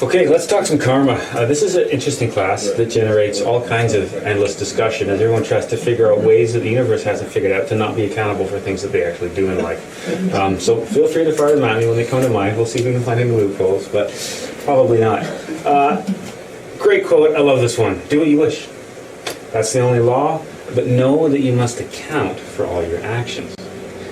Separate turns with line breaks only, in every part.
Okay, let's talk some karma. This is an interesting class that generates all kinds of endless discussion as everyone tries to figure out ways that the universe hasn't figured out to not be accountable for things that they actually do in life. So feel free to fire them at me when they come to mind. We'll see if we can find any loopholes, but probably not. Great quote. I love this one. Do what you wish. That's the only law, but know that you must account for all your actions.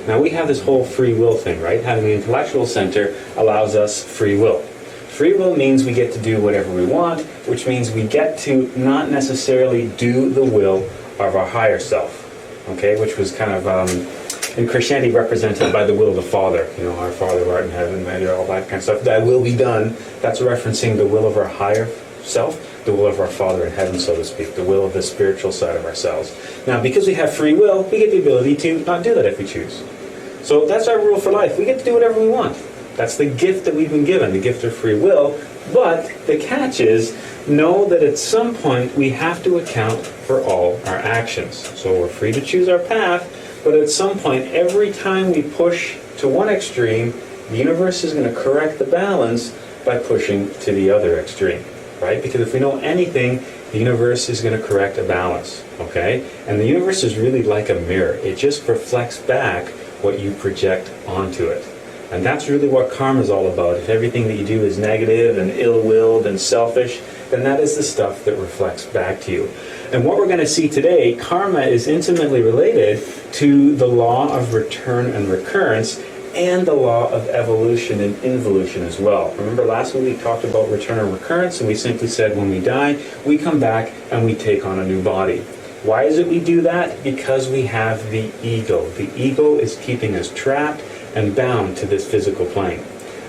Now we have this whole free will thing, right? Having an intellectual center allows us free will. Free will means we get to do whatever we want, which means we get to not necessarily do the will of our higher self, okay? Which was kind of, in Christianity, represented by the will of the Father. You know, our Father who art in heaven, all that kind of stuff. That will be done. That's referencing the will of our higher self, the will of our Father in heaven, so to speak, the will of the spiritual side of ourselves. Now, because we have free will, we get the ability to not do that if we choose. So that's our rule for life. We get to do whatever we want. That's the gift that we've been given, the gift of free will. But the catch is, know that at some point we have to account for all our actions. So we're free to choose our path, but at some point, every time we push to one extreme, the universe is going to correct the balance by pushing to the other extreme, right? Because if we know anything, the universe is going to correct a balance, okay? And the universe is really like a mirror. It just reflects back what you project onto it. And that's really what karma is all about. If everything that you do is negative and ill-willed and selfish, then that is the stuff that reflects back to you. And what we're going to see today, karma is intimately related to the law of return and recurrence and the law of evolution and involution as well. Remember last week we talked about return and recurrence, and we simply said when we die, we come back and we take on a new body. Why is it we do that? Because we have the ego. The ego is keeping us trapped and bound to this physical plane.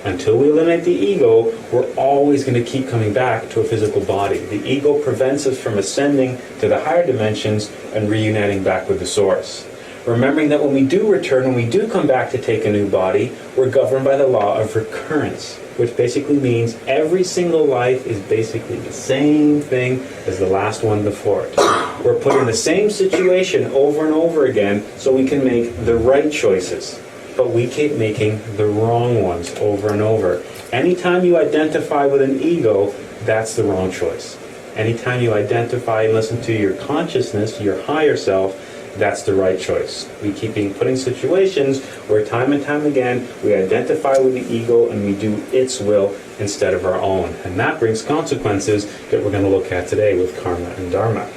Until we eliminate the ego, we're always going to keep coming back to a physical body. The ego prevents us from ascending to the higher dimensions and reuniting back with the source. Remembering that when we do return, when we do come back to take a new body, we're governed by the law of recurrence, which basically means every single life is basically the same thing as the last one before it. We're put in the same situation over and over again so we can make the right choices. But we keep making the wrong ones over and over. Anytime you identify with an ego, that's the wrong choice. Anytime you identify and listen to your consciousness, your higher self, that's the right choice. We keep being put in situations where time and time again we identify with the ego and we do its will instead of our own. And that brings consequences that we're going to look at today with karma and dharma.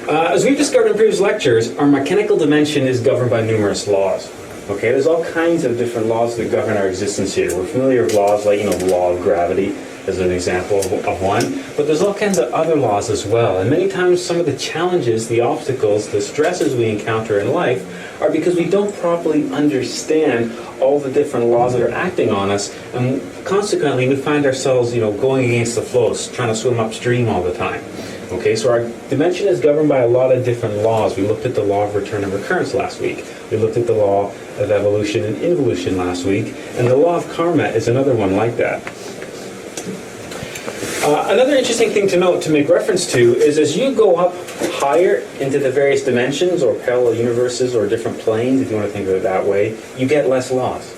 As we've discovered in previous lectures, our mechanical dimension is governed by numerous laws. Okay, there's all kinds of different laws that govern our existence here. We're familiar with laws like, the law of gravity as an example of one, but there's all kinds of other laws as well. And many times some of the challenges, the obstacles, the stresses we encounter in life are because we don't properly understand all the different laws that are acting on us, and consequently we find ourselves, going against the flow, trying to swim upstream all the time. Okay, so our dimension is governed by a lot of different laws. We looked at the law of return and recurrence last week. We looked at the law of evolution and involution last week. And the law of karma is another one like that. Another interesting thing to note, to make reference to, is as you go up higher into the various dimensions or parallel universes or different planes, if you want to think of it that way, you get less laws.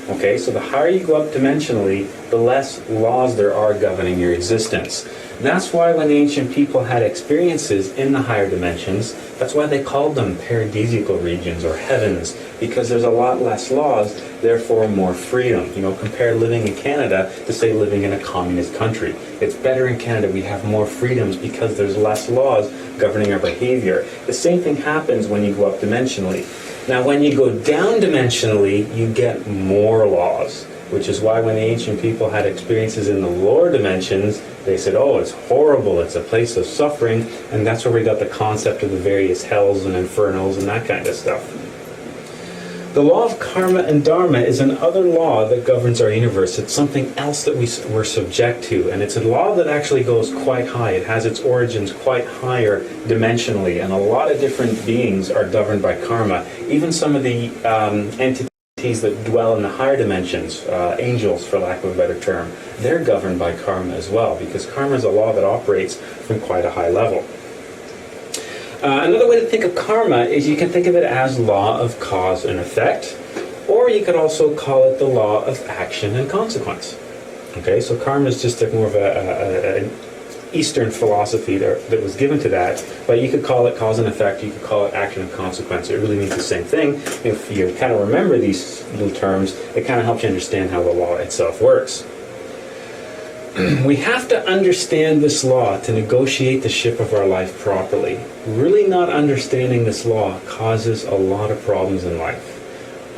Okay, so the higher you go up dimensionally, the less laws there are governing your existence. That's why when the ancient people had experiences in the higher dimensions, that's why they called them paradisiacal regions or heavens, because there's a lot less laws, therefore more freedom. Compare living in Canada to, say, living in a communist country. It's better in Canada. We have more freedoms because there's less laws governing our behavior. The same thing happens when you go up dimensionally. Now, when you go down dimensionally, you get more laws, which is why when the ancient people had experiences in the lower dimensions, they said, oh, it's horrible, it's a place of suffering, and that's where we got the concept of the various hells and infernos and that kind of stuff. The law of karma and dharma is another law that governs our universe. It's something else that we're subject to, and it's a law that actually goes quite high. It has its origins quite higher dimensionally, and a lot of different beings are governed by karma. Even some of the entities that dwell in the higher dimensions, angels for lack of a better term, they're governed by karma as well, because karma is a law that operates from quite a high level. Another way to think of karma is you can think of it as law of cause and effect, or you could also call it the law of action and consequence. Okay, so karma is just more of an Eastern philosophy that was given to that, but you could call it cause and effect, you could call it action and consequence. It really means the same thing. If you kind of remember these little terms, it kind of helps you understand how the law itself works. We have to understand this law to negotiate the ship of our life properly. Really not understanding this law causes a lot of problems in life.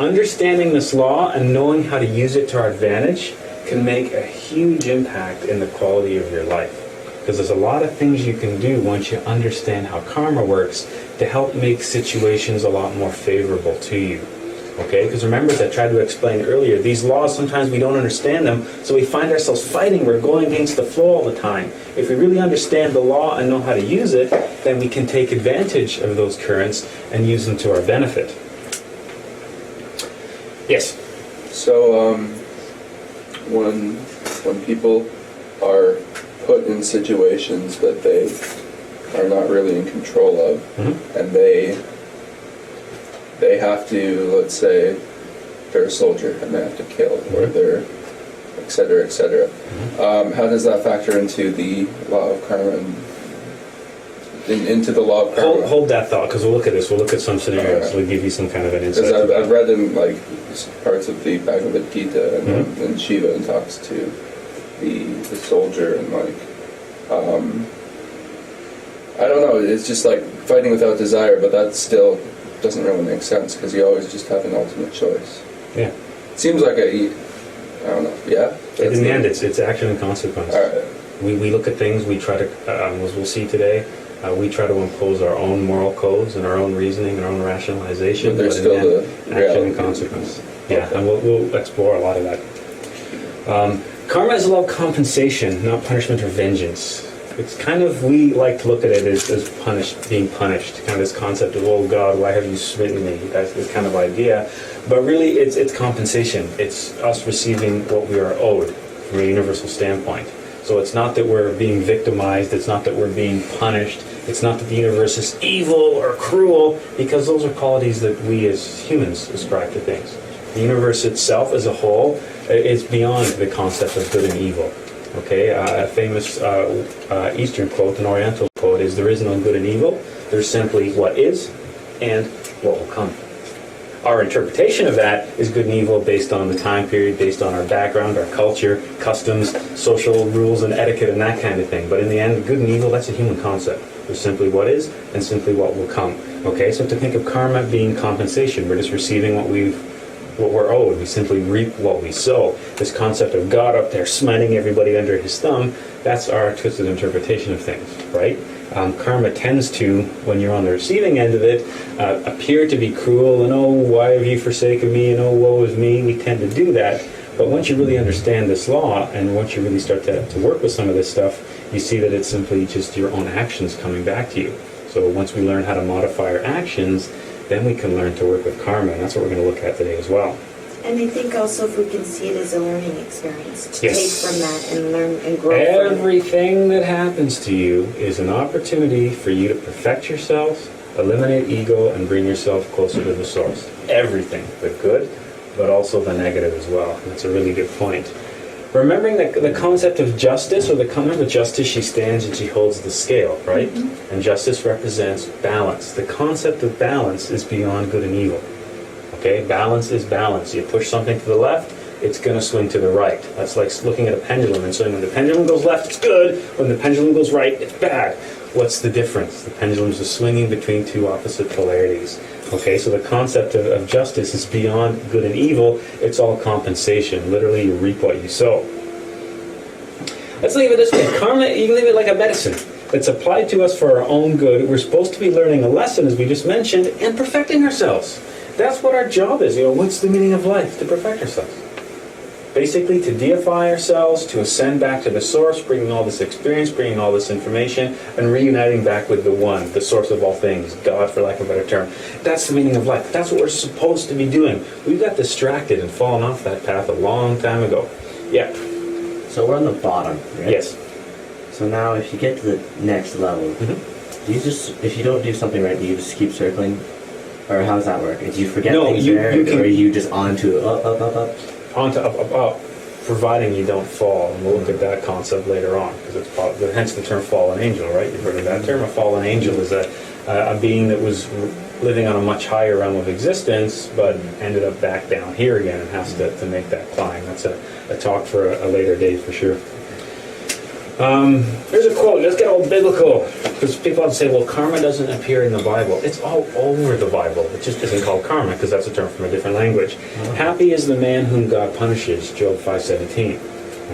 Understanding this law and knowing how to use it to our advantage can make a huge impact in the quality of your life. Because there's a lot of things you can do once you understand how karma works to help make situations a lot more favorable to you. Okay? Because remember, as I tried to explain earlier, these laws, sometimes we don't understand them, so we find ourselves fighting. We're going against the flow all the time. If we really understand the law and know how to use it, then we can take advantage of those currents and use them to our benefit. Yes?
So, when people are put in situations that they are not really in control of, and they have to, let's say, they're a soldier and they have to kill, or they're, etc., etc. How does that factor into the law of karma? Into the law of karma?
Hold that thought, because we'll look at this. We'll look at some scenarios. We'll give you some kind of an insight.
Because I've read in like parts of the Bhagavad Gita, and Shiva talks to the soldier, and like, I don't know, it's just like fighting without desire, but that still doesn't really make sense, because you always just have an ultimate choice.
Yeah.
It seems like I don't know, yeah?
In the end, it's action and consequence.
All right.
We look at things, we try to, as we'll see today, we try to impose our own moral codes and our own reasoning and our own rationalization.
But there's still the
action and consequence. Yeah, and we'll explore a lot of that. Karma is about compensation, not punishment or vengeance. It's kind of, we like to look at it as being punished, kind of this concept of, oh God, why have you smitten me? That's this kind of idea. But really, it's compensation. It's us receiving what we are owed from a universal standpoint. So it's not that we're being victimized, it's not that we're being punished, it's not that the universe is evil or cruel, because those are qualities that we as humans ascribe to things. The universe itself as a whole is beyond the concept of good and evil. Okay, a famous Eastern quote, an Oriental quote, is there is no good and evil, there's simply what is and what will come. Our interpretation of that is good and evil based on the time period, based on our background, our culture, customs, social rules and etiquette and that kind of thing. But in the end, good and evil, that's a human concept. There's simply what is and simply what will come. Okay, so to think of karma being compensation, we're just receiving what we're owed. We simply reap what we sow. This concept of God up there smiting everybody under his thumb, that's our twisted interpretation of things, right? Karma tends to, when you're on the receiving end of it, appear to be cruel and, oh, why have you forsaken me, and oh, woe is me. We tend to do that. But once you really understand this law, and once you really start to work with some of this stuff, you see that it's simply just your own actions coming back to you. So once we learn how to modify our actions, then we can learn to work with karma, and that's what we're going to look at today as well.
And I think also if we can see it as a learning experience, to
Yes.
take from that and learn and grow from it.
Everything that happens to you is an opportunity for you to perfect yourself, eliminate ego, and bring yourself closer to the source. Everything, the good, but also the negative as well. That's a really good point. Remembering the concept of justice, or the concept of justice, she stands and she holds the scale, right? And justice represents balance. The concept of balance is beyond good and evil. Okay, balance is balance. You push something to the left, it's going to swing to the right. That's like looking at a pendulum and saying when the pendulum goes left, it's good. When the pendulum goes right, it's bad. What's the difference? The pendulums are swinging between two opposite polarities. Okay, so the concept of justice is beyond good and evil. It's all compensation. Literally, you reap what you sow. Let's leave it this way. Karma, you can leave it like a medicine. It's applied to us for our own good. We're supposed to be learning a lesson, as we just mentioned, and perfecting ourselves. That's what our job is. What's the meaning of life? To perfect ourselves. Basically, to deify ourselves, to ascend back to the source, bringing all this experience, bringing all this information, and reuniting back with the one, the source of all things, God, for lack of a better term. That's the meaning of life. That's what we're supposed to be doing. We got distracted and fallen off that path a long time ago. Yeah.
So we're on the bottom, right?
Yes.
So now if you get to the next level, do you just, if you don't do something right, do you just keep circling? Or how does that work? Do you forget things there, or are you just on to up?
On to up. providing you don't fall. And we'll look at that concept later on, because it's hence the term fallen angel, right? You've heard of that term. A fallen angel is a being that was living on a much higher realm of existence, but ended up back down here again and has to make that climb. That's a talk for a later date for sure. There's a quote. Let's get all biblical, because people have to say, well, karma doesn't appear in the Bible. It's all over the Bible. It just isn't called karma, because that's a term from a different language. Happy is the man whom God punishes, Job 5:17.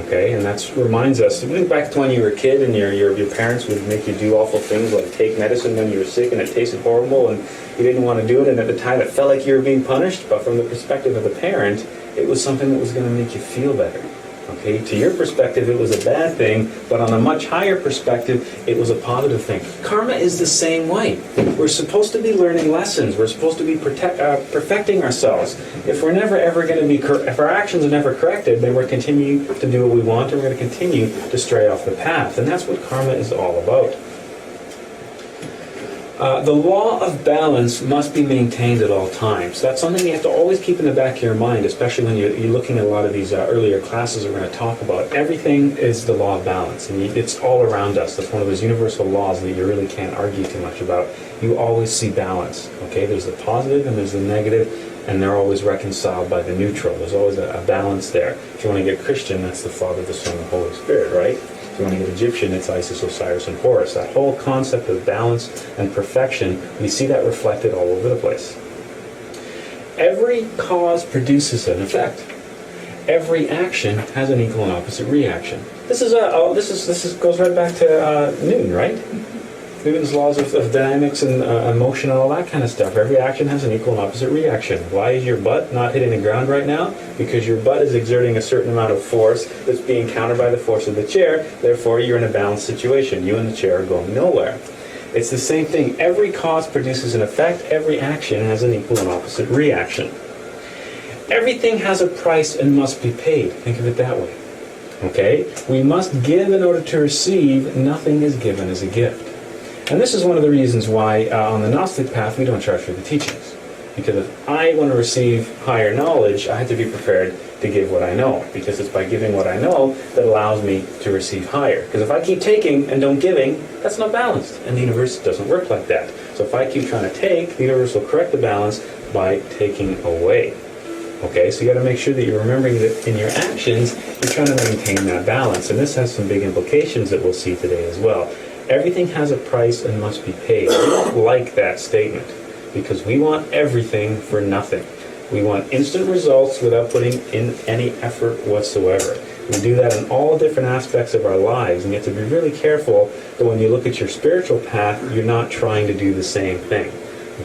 Okay, and that reminds us, think back to when you were a kid and your parents would make you do awful things like take medicine when you were sick and it tasted horrible and you didn't want to do it, and at the time it felt like you were being punished, but from the perspective of the parent, it was something that was going to make you feel better. Okay, to your perspective, it was a bad thing, but on a much higher perspective, it was a positive thing. Karma is the same way. We're supposed to be learning lessons. We're supposed to be perfecting ourselves. If we're never ever going to be, if our actions are never corrected, then we're continuing to do what we want, and we're going to continue to stray off the path. And that's what karma is all about. The law of balance must be maintained at all times. That's something you have to always keep in the back of your mind, especially when you're looking at a lot of these earlier classes we're going to talk about. Everything is the law of balance, and it's all around us. That's one of those universal laws that you really can't argue too much about. You always see balance. Okay, there's the positive and there's the negative, and they're always reconciled by the neutral. There's always a balance there. If you want to get Christian, that's the Father, the Son, and the Holy Spirit, right? If you want to get Egyptian, it's Isis, Osiris, and Horus. That whole concept of balance and perfection, we see that reflected all over the place. Every cause produces an effect. Every action has an equal and opposite reaction. This goes right back to Newton, right? Newton's laws of dynamics and emotion and all that kind of stuff. Every action has an equal and opposite reaction. Why is your butt not hitting the ground right now? Because your butt is exerting a certain amount of force that's being countered by the force of the chair. Therefore, you're in a balanced situation. You and the chair are going nowhere. It's the same thing. Every cause produces an effect. Every action has an equal and opposite reaction. Everything has a price and must be paid. Think of it that way. Okay? We must give in order to receive. Nothing is given as a gift. And this is one of the reasons why on the Gnostic path we don't charge for the teachings. Because if I want to receive higher knowledge, I have to be prepared to give what I know. Because it's by giving what I know that allows me to receive higher. Because if I keep taking and don't giving, that's not balanced. And the universe doesn't work like that. So if I keep trying to take, the universe will correct the balance by taking away. Okay, so you got to make sure that you're remembering that in your actions, you're trying to maintain that balance. And this has some big implications that we'll see today as well. Everything has a price and must be paid. We don't like that statement because we want everything for nothing. We want instant results without putting in any effort whatsoever. We do that in all different aspects of our lives, and you have to be really careful that when you look at your spiritual path, you're not trying to do the same thing.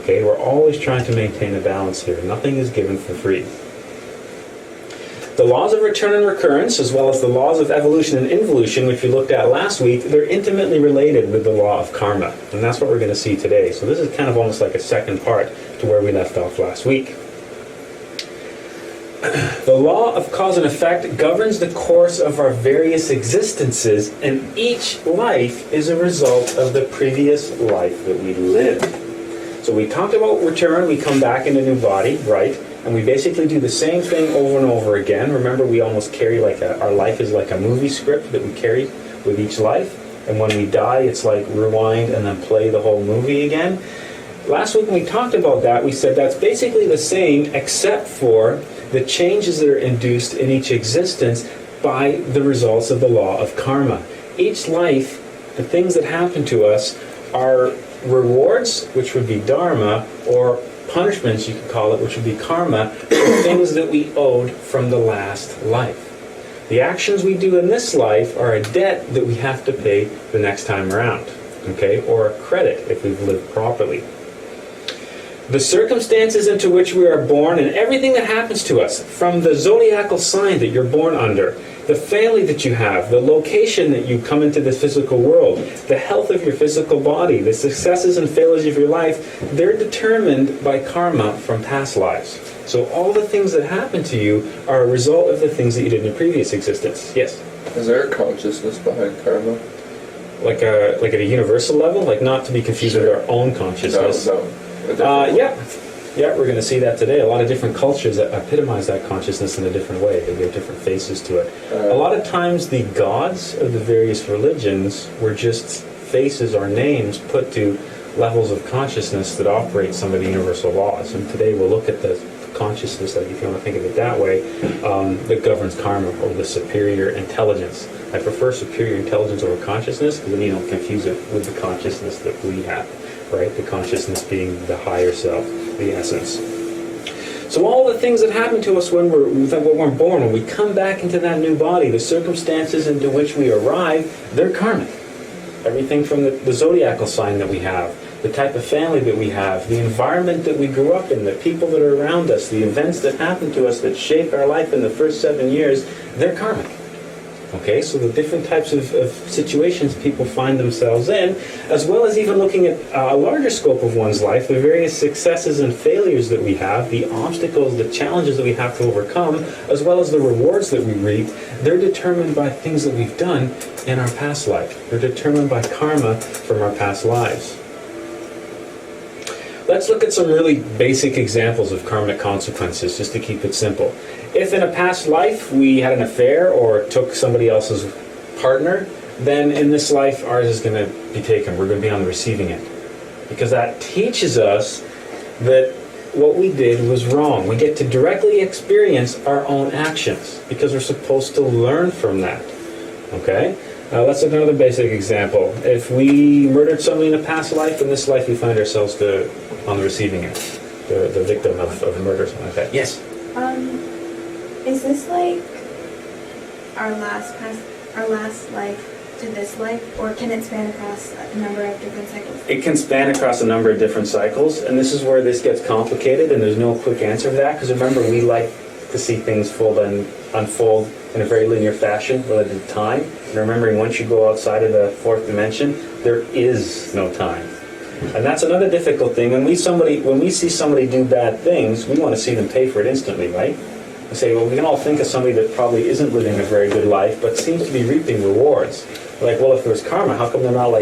Okay, we're always trying to maintain a balance here. Nothing is given for free. The laws of return and recurrence, as well as the laws of evolution and involution, which we looked at last week, they're intimately related with the law of karma. And that's what we're going to see today. So this is kind of almost like a second part to where we left off last week. The law of cause and effect governs the course of our various existences, and each life is a result of the previous life that we lived. So we talked about return, we come back in a new body, right? And we basically do the same thing over and over again. Remember, we almost carry our life is like a movie script that we carry with each life. And when we die, it's like rewind and then play the whole movie again. Last week when we talked about that, we said that's basically the same except for the changes that are induced in each existence by the results of the law of karma. Each life, the things that happen to us are rewards, which would be dharma, or punishments, you could call it, which would be karma, for things that we owed from the last life. The actions we do in this life are a debt that we have to pay the next time around, okay, or a credit if we've lived properly. The circumstances into which we are born and everything that happens to us, from the zodiacal sign that you're born under, the family that you have, the location that you come into the physical world, the health of your physical body, the successes and failures of your life, they're determined by karma from past lives. So all the things that happen to you are a result of the things that you did in your previous existence. Yes?
Is there a consciousness behind karma?
Like at a universal level? Like not to be confused with our own consciousness.
No.
Yeah. Yeah, we're going to see that today. A lot of different cultures that epitomize that consciousness in a different way. They give different faces to it. A lot of times the gods of the various religions were just faces or names put to levels of consciousness that operate some of the universal laws. And today we'll look at the consciousness, like if you want to think of it that way, that governs karma, or the superior intelligence. I prefer superior intelligence over consciousness because then you don't confuse it with the consciousness that we have, right? The consciousness being the higher self, the essence. So all the things that happen to us when we're born, when we come back into that new body, the circumstances into which we arrive, they're karmic. Everything from the zodiacal sign that we have, the type of family that we have, the environment that we grew up in, the people that are around us, the events that happen to us that shape our life in the first 7 years, they're karmic. Okay, so the different types of situations people find themselves in, as well as even looking at a larger scope of one's life, the various successes and failures that we have, the obstacles, the challenges that we have to overcome, as well as the rewards that we reap, they're determined by things that we've done in our past life. They're determined by karma from our past lives. Let's look at some really basic examples of karmic consequences, just to keep it simple. If in a past life we had an affair or took somebody else's partner, then in this life ours is going to be taken. We're going to be on the receiving end. Because that teaches us that what we did was wrong. We get to directly experience our own actions because we're supposed to learn from that. Okay? Let's look at another basic example. If we murdered somebody in a past life, in this life we find ourselves on the receiving end, the victim of murder or something like that. Yes?
Is this like our last life to this life, or can it span across a number of different cycles?
It can span across a number of different cycles, and this is where this gets complicated, and there's no quick answer to that, because remember, we like to see things unfold in a very linear fashion related to time. And remembering, once you go outside of the fourth dimension, there is no time. And that's another difficult thing. When we see somebody do bad things, we want to see them pay for it instantly, right? We say, well, we can all think of somebody that probably isn't living a very good life, but seems to be reaping rewards. Like, well, if there's karma, how come they're not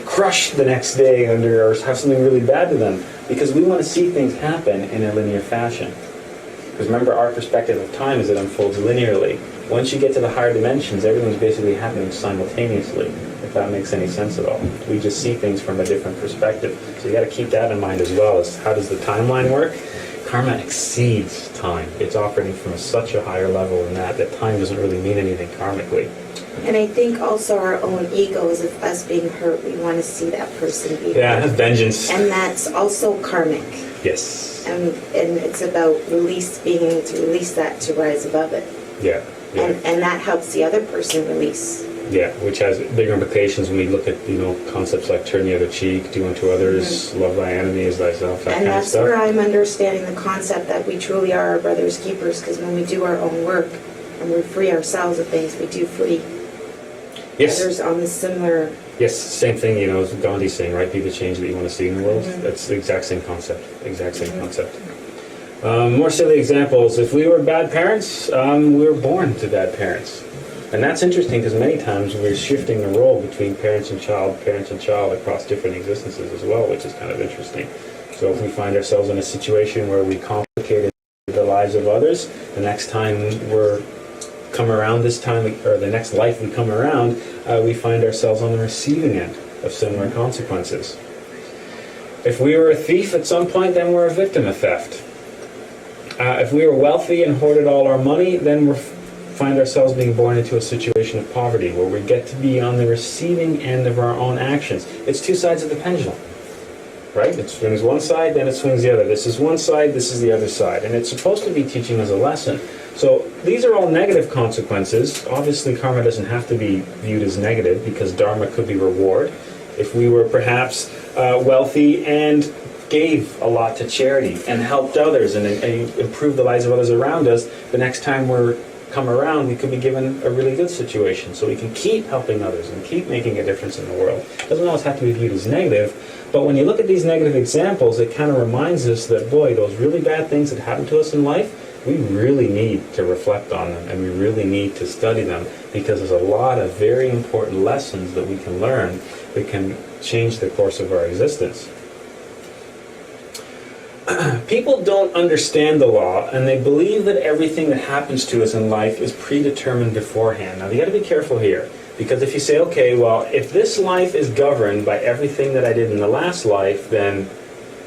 crushed the next day or have something really bad to them? Because we want to see things happen in a linear fashion. Because remember, our perspective of time is it unfolds linearly. Once you get to the higher dimensions, everything's basically happening simultaneously, if that makes any sense at all. We just see things from a different perspective. So you got to keep that in mind as well, as how does the timeline work? Karma exceeds time. It's operating from such a higher level than that time doesn't really mean anything karmically.
And I think also our own egos, of us being hurt, we want to see that person be hurt.
Yeah, vengeance.
And that's also karmic.
Yes.
And it's about being able to release that to rise above it.
Yeah.
And that helps the other person release.
Yeah, which has bigger implications when we look at concepts like turn the other cheek, do unto others, love thy enemy as thyself, that
and
kind of
that's
stuff.
where I'm understanding the concept that we truly are our brother's keepers, because when we do our own work and we free ourselves of things, we do free others on the similar.
Yes, same thing, as Gandhi's saying, right? Be the change that you want to see in the world. That's the exact same concept. More silly examples. If we were bad parents, we were born to bad parents. And that's interesting because many times we're shifting the role between parents and child across different existences as well, which is kind of interesting. So if we find ourselves in a situation where we complicated the lives of others, the next time the next life we come around, we find ourselves on the receiving end of similar consequences. If we were a thief at some point, then we're a victim of theft. If we were wealthy and hoarded all our money, then we find ourselves being born into a situation of poverty where we get to be on the receiving end of our own actions. It's two sides of the pendulum, right? It swings one side, then it swings the other. This is one side, this is the other side. And it's supposed to be teaching us a lesson. So these are all negative consequences. Obviously, karma doesn't have to be viewed as negative because dharma could be reward. If we were perhaps wealthy and gave a lot to charity and helped others and improved the lives of others around us, the next time we come around, we could be given a really good situation. So we can keep helping others and keep making a difference in the world. It doesn't always have to be viewed as negative. But when you look at these negative examples, it kind of reminds us that, boy, those really bad things that happen to us in life, we really need to reflect on them and we really need to study them because there's a lot of very important lessons that we can learn that can change the course of our existence. people don't understand the law, and they believe that everything that happens to us in life is predetermined beforehand. Now, you got to be careful here, because if you say, okay, well, if this life is governed by everything that I did in the last life, then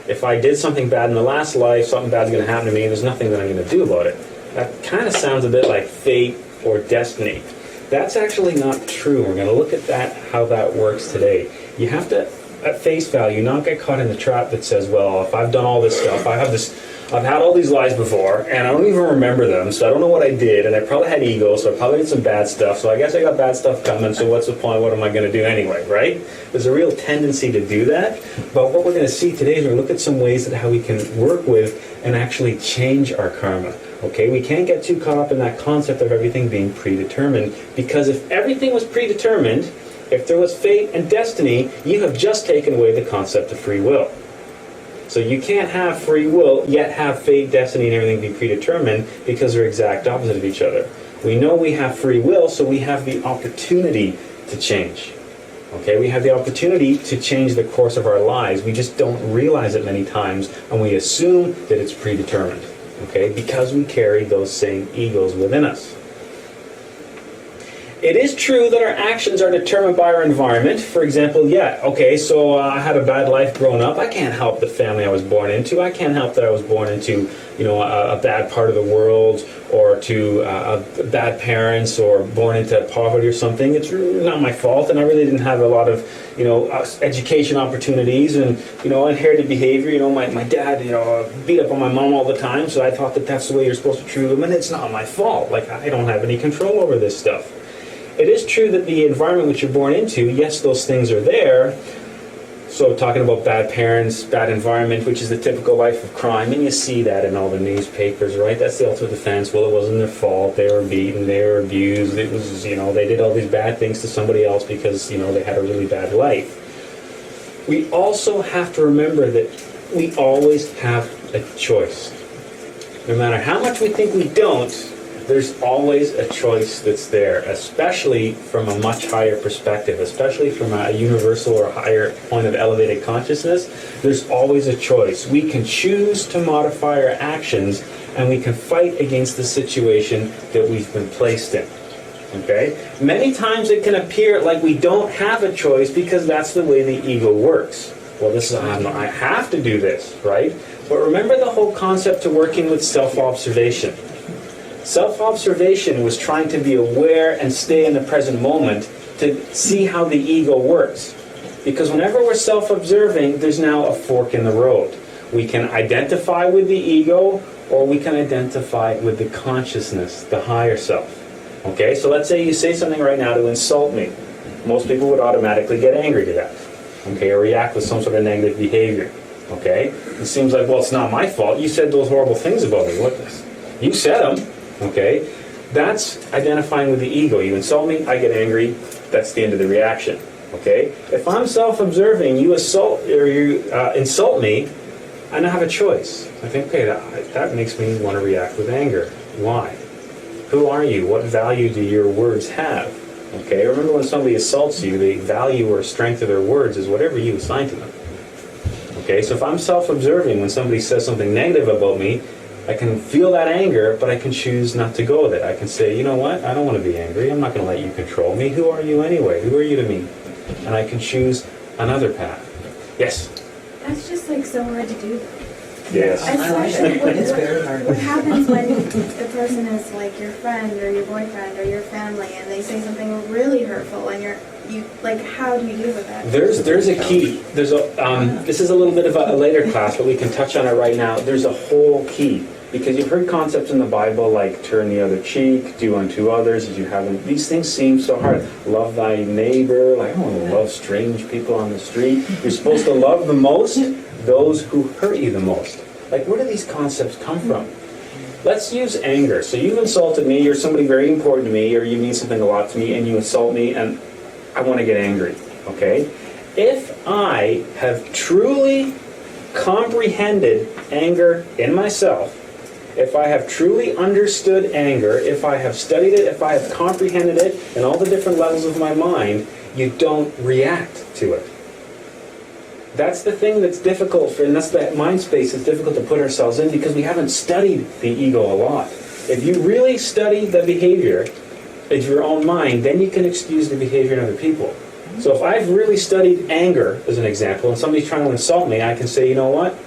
if I did something bad in the last life, something bad's going to happen to me, and there's nothing that I'm going to do about it. That kind of sounds a bit like fate or destiny. That's actually not true. We're going to look at that, how that works today. You have to, at face value, not get caught in the trap that says, well, if I've done all this stuff, I've had all these lives before, and I don't even remember them, so I don't know what I did, and I probably had ego, so I probably did some bad stuff, so I guess I got bad stuff coming, so what's the point? What am I going to do anyway, right? There's a real tendency to do that, but what we're going to see today is we're going to look at some ways that how we can work with and actually change our karma. Okay, we can't get too caught up in that concept of everything being predetermined, because if everything was predetermined, if there was fate and destiny, you have just taken away the concept of free will. So you can't have free will, yet have fate, destiny, and everything be predetermined, because they're exact opposite of each other. We know we have free will, so we have the opportunity to change. Okay, we have the opportunity to change the course of our lives. We just don't realize it many times, and we assume that it's predetermined. Okay, because we carry those same egos within us. It is true that our actions are determined by our environment. For example, so I had a bad life growing up. I can't help the family I was born into. I can't help that I was born into, a bad part of the world, or to bad parents, or born into poverty or something. It's really not my fault, and I really didn't have a lot of, education opportunities and, inherited behavior. My dad, beat up on my mom all the time, so I thought that that's the way you're supposed to treat them, and it's not my fault. Like, I don't have any control over this stuff. It is true that the environment which you're born into, yes, those things are there. So talking about bad parents, bad environment, which is the typical life of crime, and you see that in all the newspapers, right? That's the ultimate defense. Well, it wasn't their fault. They were beaten. They were abused. It was, they did all these bad things to somebody else because, they had a really bad life. We also have to remember that we always have a choice. No matter how much we think we don't, there's always a choice that's there, especially from a much higher perspective, especially from a universal or higher point of elevated consciousness. There's always a choice. We can choose to modify our actions, and we can fight against the situation that we've been placed in. Okay? Many times it can appear like we don't have a choice because that's the way the ego works. Well, I have to do this, right? But remember the whole concept to working with self-observation. Self-observation was trying to be aware and stay in the present moment to see how the ego works. Because whenever we're self-observing, there's now a fork in the road. We can identify with the ego, or we can identify with the consciousness, the higher self. Okay, so let's say you say something right now to insult me. Most people would automatically get angry to that. Okay, or react with some sort of negative behavior. Okay, it seems like, well, it's not my fault. You said those horrible things about me. You said them. Okay, that's identifying with the ego. You insult me, I get angry. That's the end of the reaction. Okay, if I'm self-observing, you insult me, I now have a choice. I think, okay, that makes me want to react with anger. Why? Who are you? What value do your words have? Okay, remember when somebody assaults you, the value or strength of their words is whatever you assign to them. Okay, so if I'm self-observing, when somebody says something negative about me, I can feel that anger, but I can choose not to go with it. I can say, you know what? I don't want to be angry. I'm not going to let you control me. Who are you anyway? Who are you to me? And I can choose another path. Yes?
That's just so hard to do.
Yes.
Especially
It's very hard.
what happens when the person is your friend or your boyfriend or your family, and they say something really hurtful, and how do you deal with that?
There's a key. This is a little bit of a later class, but we can touch on it right now. There's a whole key. Because you've heard concepts in the Bible like turn the other cheek, do unto others as you have them. These things seem so hard. Love thy neighbor. I don't want to love strange people on the street. You're supposed to love the most those who hurt you the most. Where do these concepts come from? Let's use anger. So you've insulted me, you're somebody very important to me, or you mean something a lot to me, and you insult me, and I want to get angry. Okay? If I have truly comprehended anger in myself, if I have truly understood anger, if I have studied it, if I have comprehended it in all the different levels of my mind, you don't react to it. That's the thing that's difficult for, and that's that mind space that's difficult to put ourselves in because we haven't studied the ego a lot. If you really study the behavior of your own mind, then you can excuse the behavior in other people. So if I've really studied anger, as an example, and somebody's trying to insult me, I can say, you know what?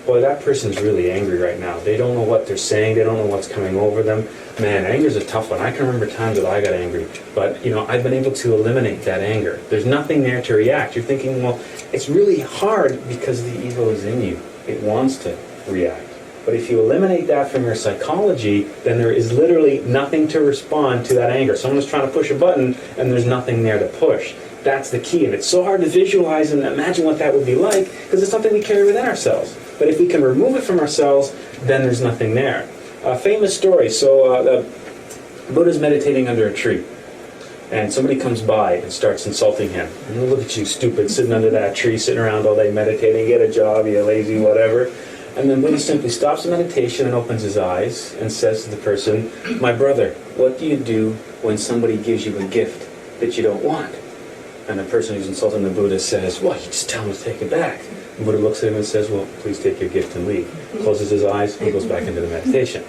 Boy, that person's really angry right now. They don't know what they're saying. They don't know what's coming over them. Man, anger's a tough one. I can remember times that I got angry. But, I've been able to eliminate that anger. There's nothing there to react. You're thinking, well, it's really hard because the ego is in you. It wants to react. But if you eliminate that from your psychology, then there is literally nothing to respond to that anger. Someone's trying to push a button, and there's nothing there to push. That's the key. And it's so hard to visualize and imagine what that would be like because it's something we carry within ourselves. But if we can remove it from ourselves, then there's nothing there. A famous story. So the Buddha's meditating under a tree. And somebody comes by and starts insulting him. And look at you, stupid, sitting under that tree, sitting around all day meditating, get a job, you lazy, whatever. And then Buddha simply stops the meditation and opens his eyes and says to the person, my brother, what do you do when somebody gives you a gift that you don't want? And the person who's insulting the Buddha says, well, you just tell him to take it back. The Buddha looks at him and says, well, please take your gift and leave. Closes his eyes and goes back into the meditation.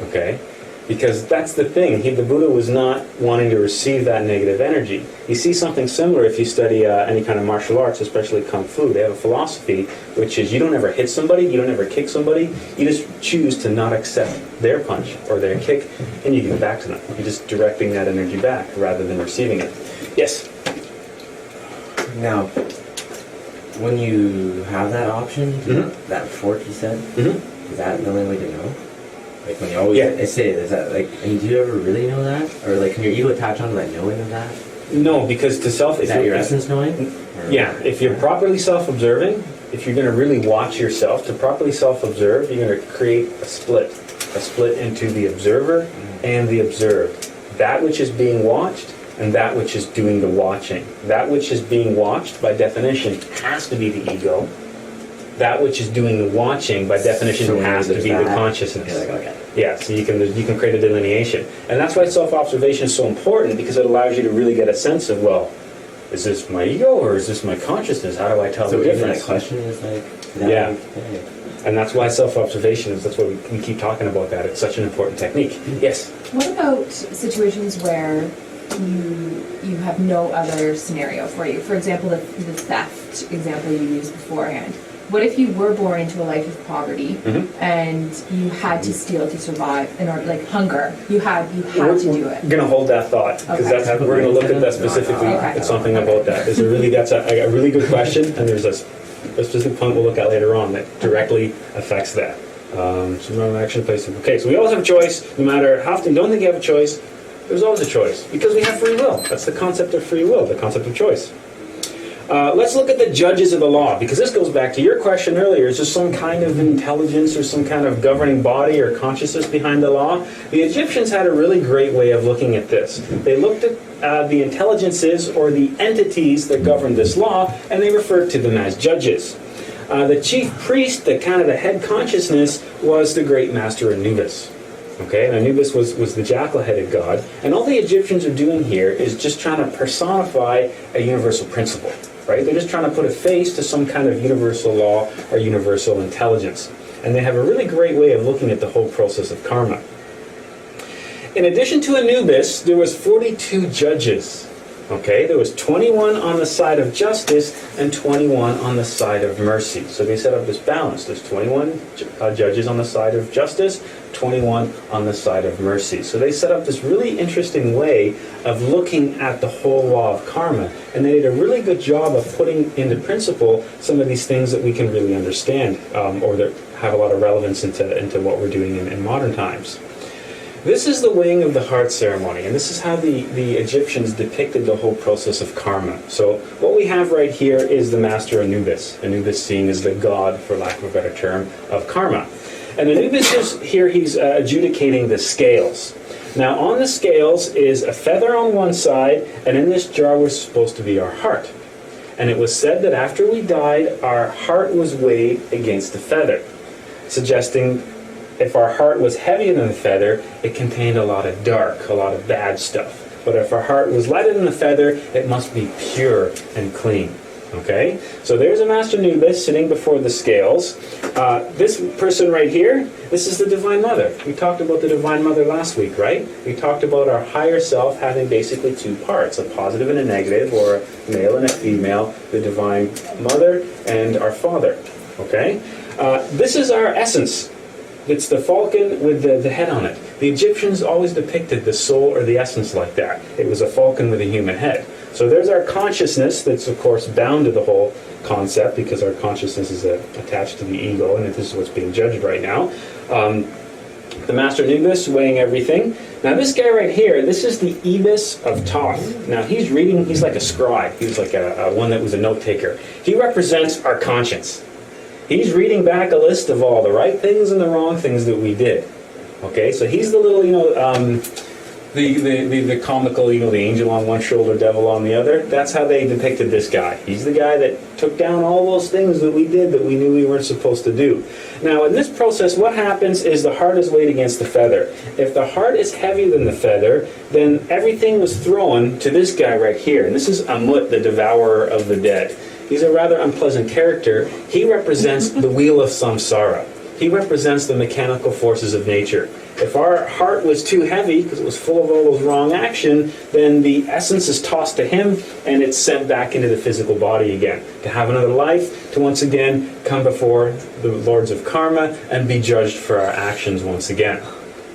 Okay? Because that's the thing. The Buddha was not wanting to receive that negative energy. You see something similar if you study any kind of martial arts, especially Kung Fu. They have a philosophy, which is you don't ever hit somebody, you don't ever kick somebody. You just choose to not accept their punch or their kick, and you give it back to them. You're just directing that energy back rather than receiving it. Yes?
Now, when you have that option, that fork you said, is that the only way to know? Like when you always say, is that like, and do you ever really know that? Or like can your ego attach on to that knowing of that?
No, because to self...
Is that your essence knowing?
Yeah, if you're properly self-observing, if you're going to really watch yourself, to properly self-observe, you're going to create a split into the observer and the observed. That which is being watched and that which is doing the watching. That which is being watched, by definition, has to be the ego. That which is doing the watching, by definition, has to be the consciousness.
Okay.
Yeah, so you can create a delineation. And that's why self-observation is so important, because it allows you to really get a sense of, well, is this my ego or is this my consciousness? How do I tell the difference?
That question is like...
Yeah. And that's why self-observation is, that's why we keep talking about that. It's such an important technique. Yes?
What about situations where you have no other scenario for you? For example, the theft example you used beforehand. What if you were born into a life of poverty and you had to steal to survive in order, like hunger? You had to do it.
We're going to hold that thought because we're going to look at that specifically.
Okay.
It's something about that. That's a really good question, and there's a specific point we'll look at later on that directly affects that. So no action place. Okay, so we always have a choice, no matter how often you don't think you have a choice. There's always a choice because we have free will. That's the concept of free will, the concept of choice. Let's look at the judges of the law, because this goes back to your question earlier. Is there some kind of intelligence or some kind of governing body or consciousness behind the law? The Egyptians had a really great way of looking at this. They looked at the intelligences or the entities that govern this law, and they referred to them as judges. The chief priest, the head consciousness, was the great master Anubis. Okay, and Anubis was the jackal-headed god, and all the Egyptians are doing here is just trying to personify a universal principle. Right? They're just trying to put a face to some kind of universal law or universal intelligence. And they have a really great way of looking at the whole process of karma. In addition to Anubis, there was 42 judges. Okay, there was 21 on the side of justice and 21 on the side of mercy. So they set up this balance. There's 21 judges on the side of justice, 21 on the side of mercy. So they set up this really interesting way of looking at the whole law of karma. And they did a really good job of putting into principle some of these things that we can really understand or that have a lot of relevance into what we're doing in modern times. This is the weighing of the heart ceremony, and this is how the Egyptians depicted the whole process of karma. So what we have right here is the master Anubis. Anubis seen as the god, for lack of a better term, of karma. And Anubis is here, he's adjudicating the scales. Now on the scales is a feather on one side, and in this jar was supposed to be our heart. And it was said that after we died, our heart was weighed against the feather, suggesting if our heart was heavier than the feather, it contained a lot of dark, a lot of bad stuff. But if our heart was lighter than the feather, it must be pure and clean. Okay, so there's a Master Nubis sitting before the scales. This person right here, this is the Divine Mother. We talked about the Divine Mother last week, right? We talked about our higher self having basically two parts, a positive and a negative, or a male and a female, the Divine Mother and our Father. Okay, this is our essence. It's the falcon with the head on it. The Egyptians always depicted the soul or the essence like that. It was a falcon with a human head. So there's our consciousness that's, of course, bound to the whole concept because our consciousness is attached to the ego, and this is what's being judged right now. The Master Nubis weighing everything. Now this guy right here, this is the Ibis of Thoth. Now he's reading, he's like a scribe. He's like a one that was a note taker. He represents our conscience. He's reading back a list of all the right things and the wrong things that we did. Okay, so he's the little, the comical, the angel on one shoulder, devil on the other. That's how they depicted this guy. He's the guy that took down all those things that we did that we knew we weren't supposed to do. Now, in this process, what happens is the heart is weighed against the feather. If the heart is heavier than the feather, then everything was thrown to this guy right here. And this is Amut, the devourer of the dead. He's a rather unpleasant character. He represents the wheel of samsara. He represents the mechanical forces of nature. If our heart was too heavy, because it was full of all those wrong action, then the essence is tossed to him, and it's sent back into the physical body again, to have another life, to once again come before the lords of karma, and be judged for our actions once again.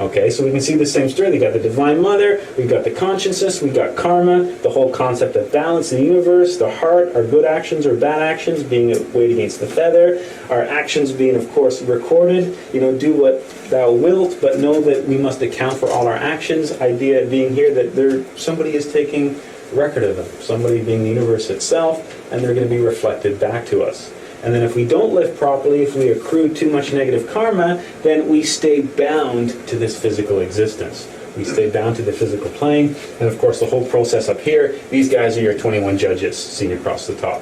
Okay, so we can see the same story. We got the Divine Mother, we got the consciousness, we got karma, the whole concept of balance in the universe, the heart, our good actions or bad actions being weighed against the feather, our actions being, of course, recorded. Do what thou wilt, but know that we must account for all our actions. Idea being here that somebody is taking record of them, somebody being the universe itself, and they're going to be reflected back to us. And then if we don't live properly, if we accrue too much negative karma, then we stay bound to this physical existence. We stay bound to the physical plane. And of course, the whole process up here, these guys are your 21 judges seen across the top.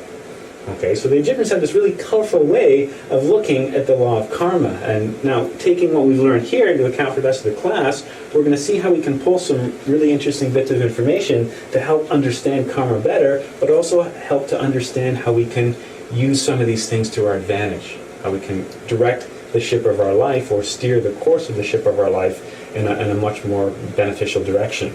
Okay, so the Egyptians had this really colorful way of looking at the law of karma. And now, taking what we've learned here into account for the rest of the class, we're going to see how we can pull some really interesting bits of information to help understand karma better, but also help to understand how we can use some of these things to our advantage, how we can direct the ship of our life or steer the course of the ship of our life in a much more beneficial direction.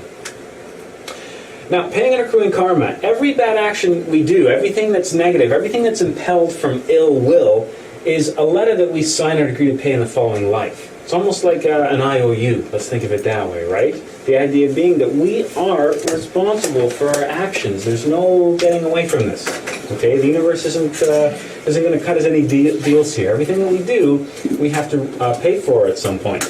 Now, paying and accruing karma, every bad action we do, everything that's negative, everything that's impelled from ill will, is a letter that we sign or agree to pay in the following life. It's almost like an IOU. Let's think of it that way, right? The idea being that we are responsible for our actions. There's no getting away from this. Okay, the universe isn't going to cut us any deals here. Everything that we do, we have to pay for at some point.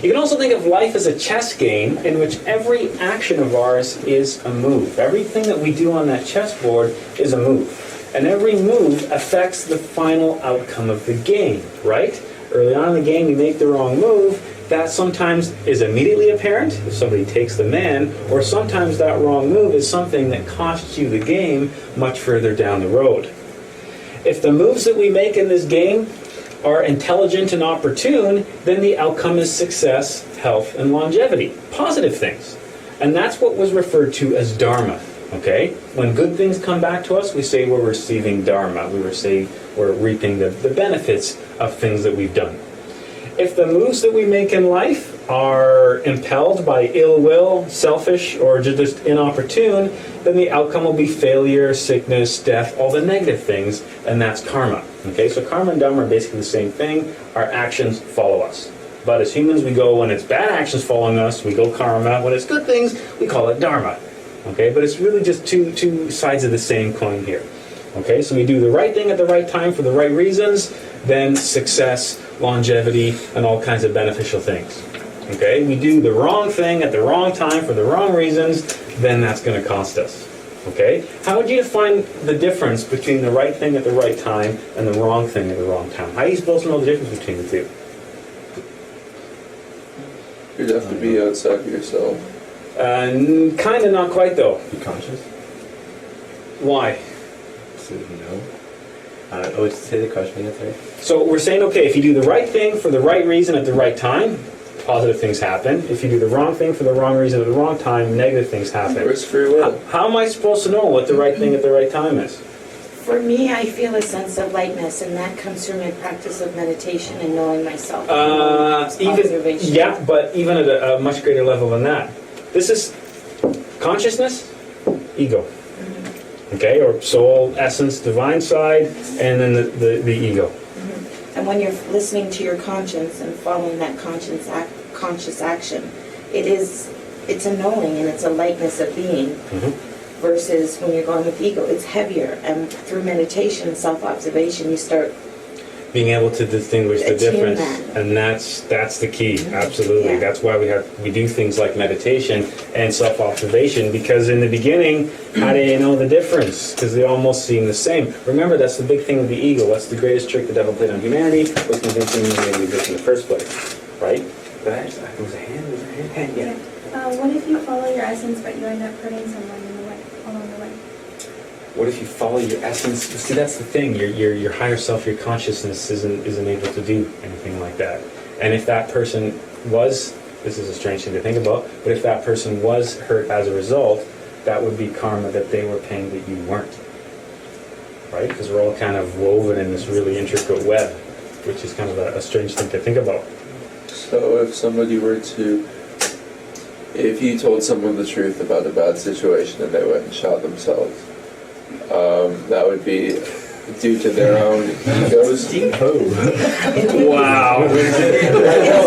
You can also think of life as a chess game in which every action of ours is a move. Everything that we do on that chessboard is a move. And every move affects the final outcome of the game, right? Early on in the game, you make the wrong move. That sometimes is immediately apparent if somebody takes the man, or sometimes that wrong move is something that costs you the game much further down the road. If the moves that we make in this game are intelligent and opportune, then the outcome is success, health, and longevity. Positive things. And that's what was referred to as dharma. Okay? When good things come back to us, we say we're receiving dharma. We're reaping the benefits of things that we've done. If the moves that we make in life are impelled by ill will, selfish, or just inopportune, then the outcome will be failure, sickness, death, all the negative things, and that's karma. Okay, so karma and dhamma are basically the same thing. Our actions follow us. But as humans, we go, when it's bad actions following us, we go karma. When it's good things, we call it dharma. Okay, but it's really just two sides of the same coin here. Okay, so we do the right thing at the right time for the right reasons, then success, longevity, and all kinds of beneficial things. Okay, we do the wrong thing at the wrong time for the wrong reasons, then that's going to cost us. Okay, how would you define the difference between the right thing at the right time and the wrong thing at the wrong time? How are you supposed to know the difference between the two?
You'd have to be outside of yourself.
Kind of, not quite though.
Be conscious.
Why?
So you know. I would say the question again, sorry.
So we're saying, okay, if you do the right thing for the right reason at the right time, positive things happen. If you do the wrong thing for the wrong reason at the wrong time, negative things happen.
Where's free will?
How am I supposed to know what the right thing at the right time is?
For me, I feel a sense of lightness, and that comes through my practice of meditation and knowing myself. Observation.
Yeah, but even at a much greater level than that. This is consciousness, ego. Okay, or soul, essence, divine side, and then the ego.
And when you're listening to your conscience and following that conscious action, it's a knowing and it's a lightness of being. Versus when you're going with ego, it's heavier. And through meditation and self-observation, you start
being able to distinguish the difference, and that's the key. Absolutely, that's why we do things like meditation and self-observation, because in the beginning, how do you know the difference? Because they almost seem the same. Remember, that's the big thing with the ego. That's the greatest trick the devil played on humanity, was convincing humanity of this in the first place, right? But was a hand, yeah.
What if you follow your essence, but you end up hurting someone along the way?
What if you follow your essence? See, that's the thing. Your higher self, your consciousness isn't able to do anything like that. And if that person was, this is a strange thing to think about, but if that person was hurt as a result, that would be karma that they were paying that you weren't. Right? Because we're all kind of woven in this really intricate web, which is kind of a strange thing to think about.
So if somebody were to, if you told someone the truth about a bad situation and they went and shot themselves, that would be due to their own egos.
Wow.
That's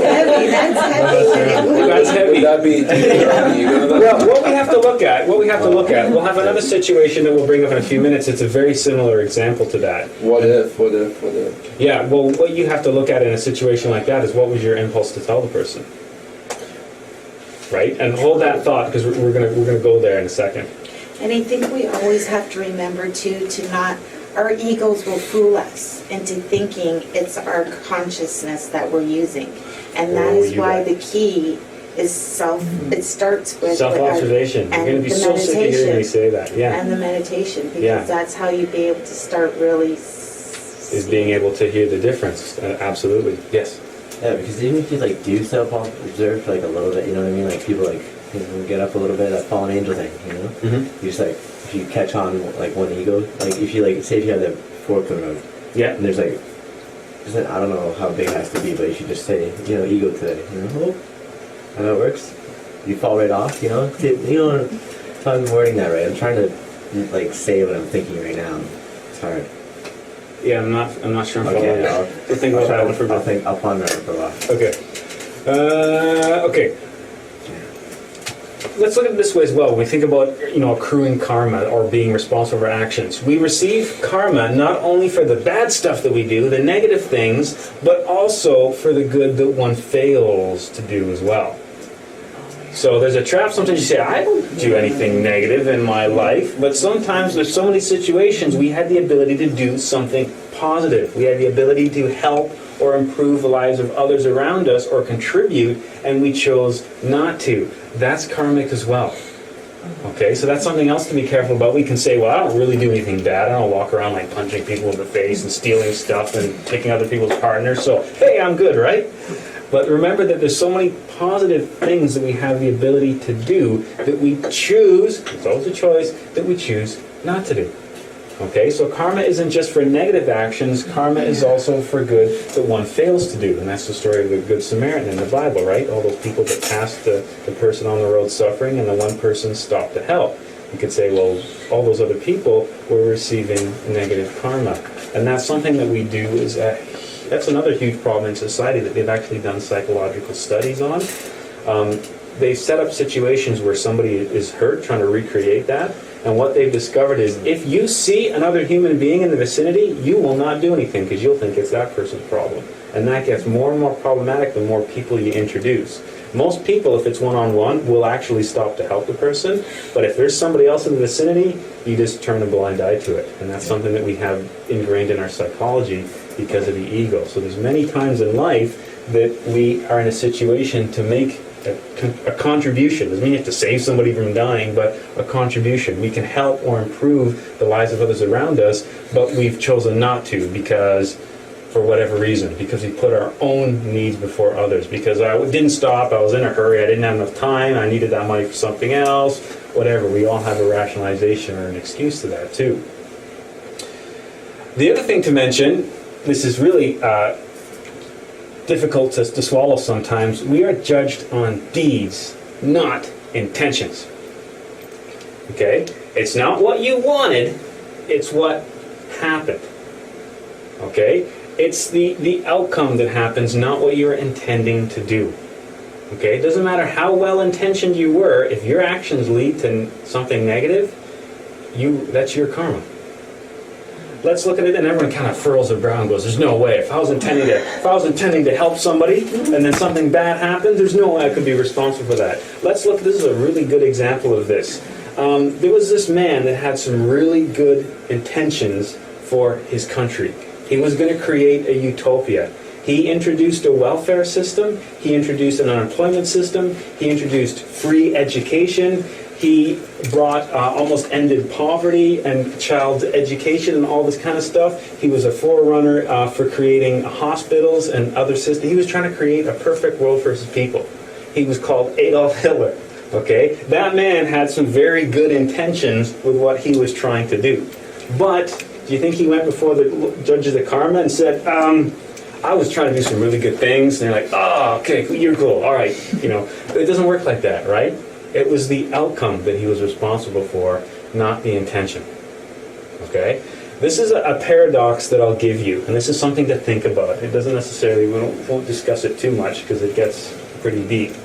heavy.
That's heavy.
Would that be due to their own ego?
Well, what we have to look at, we'll have another situation that we'll bring up in a few minutes. It's a very similar example to that.
What if?
Yeah, well, what you have to look at in a situation like that is what was your impulse to tell the person, right? And hold that thought, because we're gonna go there in a second.
And I think we always have to remember too, our egos will fool us into thinking it's our consciousness that we're using. And that is why the key is it starts with
self-observation. You're going to be so sick of hearing me say that. Yeah.
And the meditation, because that's how you be able to start really
is being able to hear the difference. Absolutely. Yes.
Yeah, because even if you do self-observe for a little bit, you know what I mean? Like people get up a little bit, that fallen angel thing, you know? You just if you catch on one ego, if you say if you have the fork in the road, and there's I don't know how big it has to be, but you should just say, ego today, and how it works. You fall right off, you know if I'm wording that right. I'm trying to say what I'm thinking right now. It's hard.
Yeah, I'm not sure I'm
okay,
following.
I'll
think about that one for a bit.
I'll ponder it for a while.
Okay. Okay. Let's look at it this way as well. When we think about accruing karma or being responsible for actions, we receive karma not only for the bad stuff that we do, the negative things, but also for the good that one fails to do as well. So there's a trap. Sometimes you say, I don't do anything negative in my life, but sometimes there's so many situations we had the ability to do something positive. We had the ability to help or improve the lives of others around us or contribute, and we chose not to. That's karmic as well. Okay, so that's something else to be careful about. We can say, well, I don't really do anything bad. I don't walk around punching people in the face and stealing stuff and taking other people's partners, so hey, I'm good, right? But remember that there's so many positive things that we have the ability to do that we choose, it's always a choice, that we choose not to do. Okay, so karma isn't just for negative actions, karma is also for good that one fails to do. And that's the story of the Good Samaritan in the Bible, right? All those people that passed the person on the road suffering and the one person stopped to help. You could say, well, all those other people were receiving negative karma. And that's something that we do that's another huge problem in society that they've actually done psychological studies on. They've set up situations where somebody is hurt, trying to recreate that. And what they've discovered is if you see another human being in the vicinity, you will not do anything because you'll think it's that person's problem. And that gets more and more problematic the more people you introduce. Most people, if it's one-on-one, will actually stop to help the person. But if there's somebody else in the vicinity, you just turn a blind eye to it. And that's something that we have ingrained in our psychology because of the ego. So there's many times in life that we are in a situation to make a contribution. Doesn't mean you have to save somebody from dying, but a contribution. We can help or improve the lives of others around us, but we've chosen not to because for whatever reason, because we put our own needs before others. Because I didn't stop, I was in a hurry, I didn't have enough time, I needed that money for something else, whatever. We all have a rationalization or an excuse to that too. The other thing to mention, this is really difficult to swallow sometimes, we are judged on deeds, not intentions. Okay? It's not what you wanted, it's what happened. Okay? It's the outcome that happens, not what you're intending to do. Okay? It doesn't matter how well-intentioned you were, if your actions lead to something negative, that's your karma. Let's look at it, and everyone kind of furrows their brow and goes, there's no way. If I was intending to help somebody, and then something bad happens, there's no way I could be responsible for that. Let's look, this is a really good example of this. There was this man that had some really good intentions for his country. He was going to create a utopia. He introduced a welfare system. He introduced an unemployment system. He introduced free education. He brought almost ended poverty and child education and all this kind of stuff. He was a forerunner for creating hospitals and other systems. He was trying to create a perfect world for his people. He was called Adolf Hitler. Okay, that man had some very good intentions with what he was trying to do. But do you think he went before the judges of karma and said, I was trying to do some really good things, and they're like, oh, okay, you're cool, all right. You know, it doesn't work like that, right? It was the outcome that he was responsible for, not the intention. Okay? This is a paradox that I'll give you, and this is something to think about. It doesn't necessarily, we won't discuss it too much because it gets pretty deep.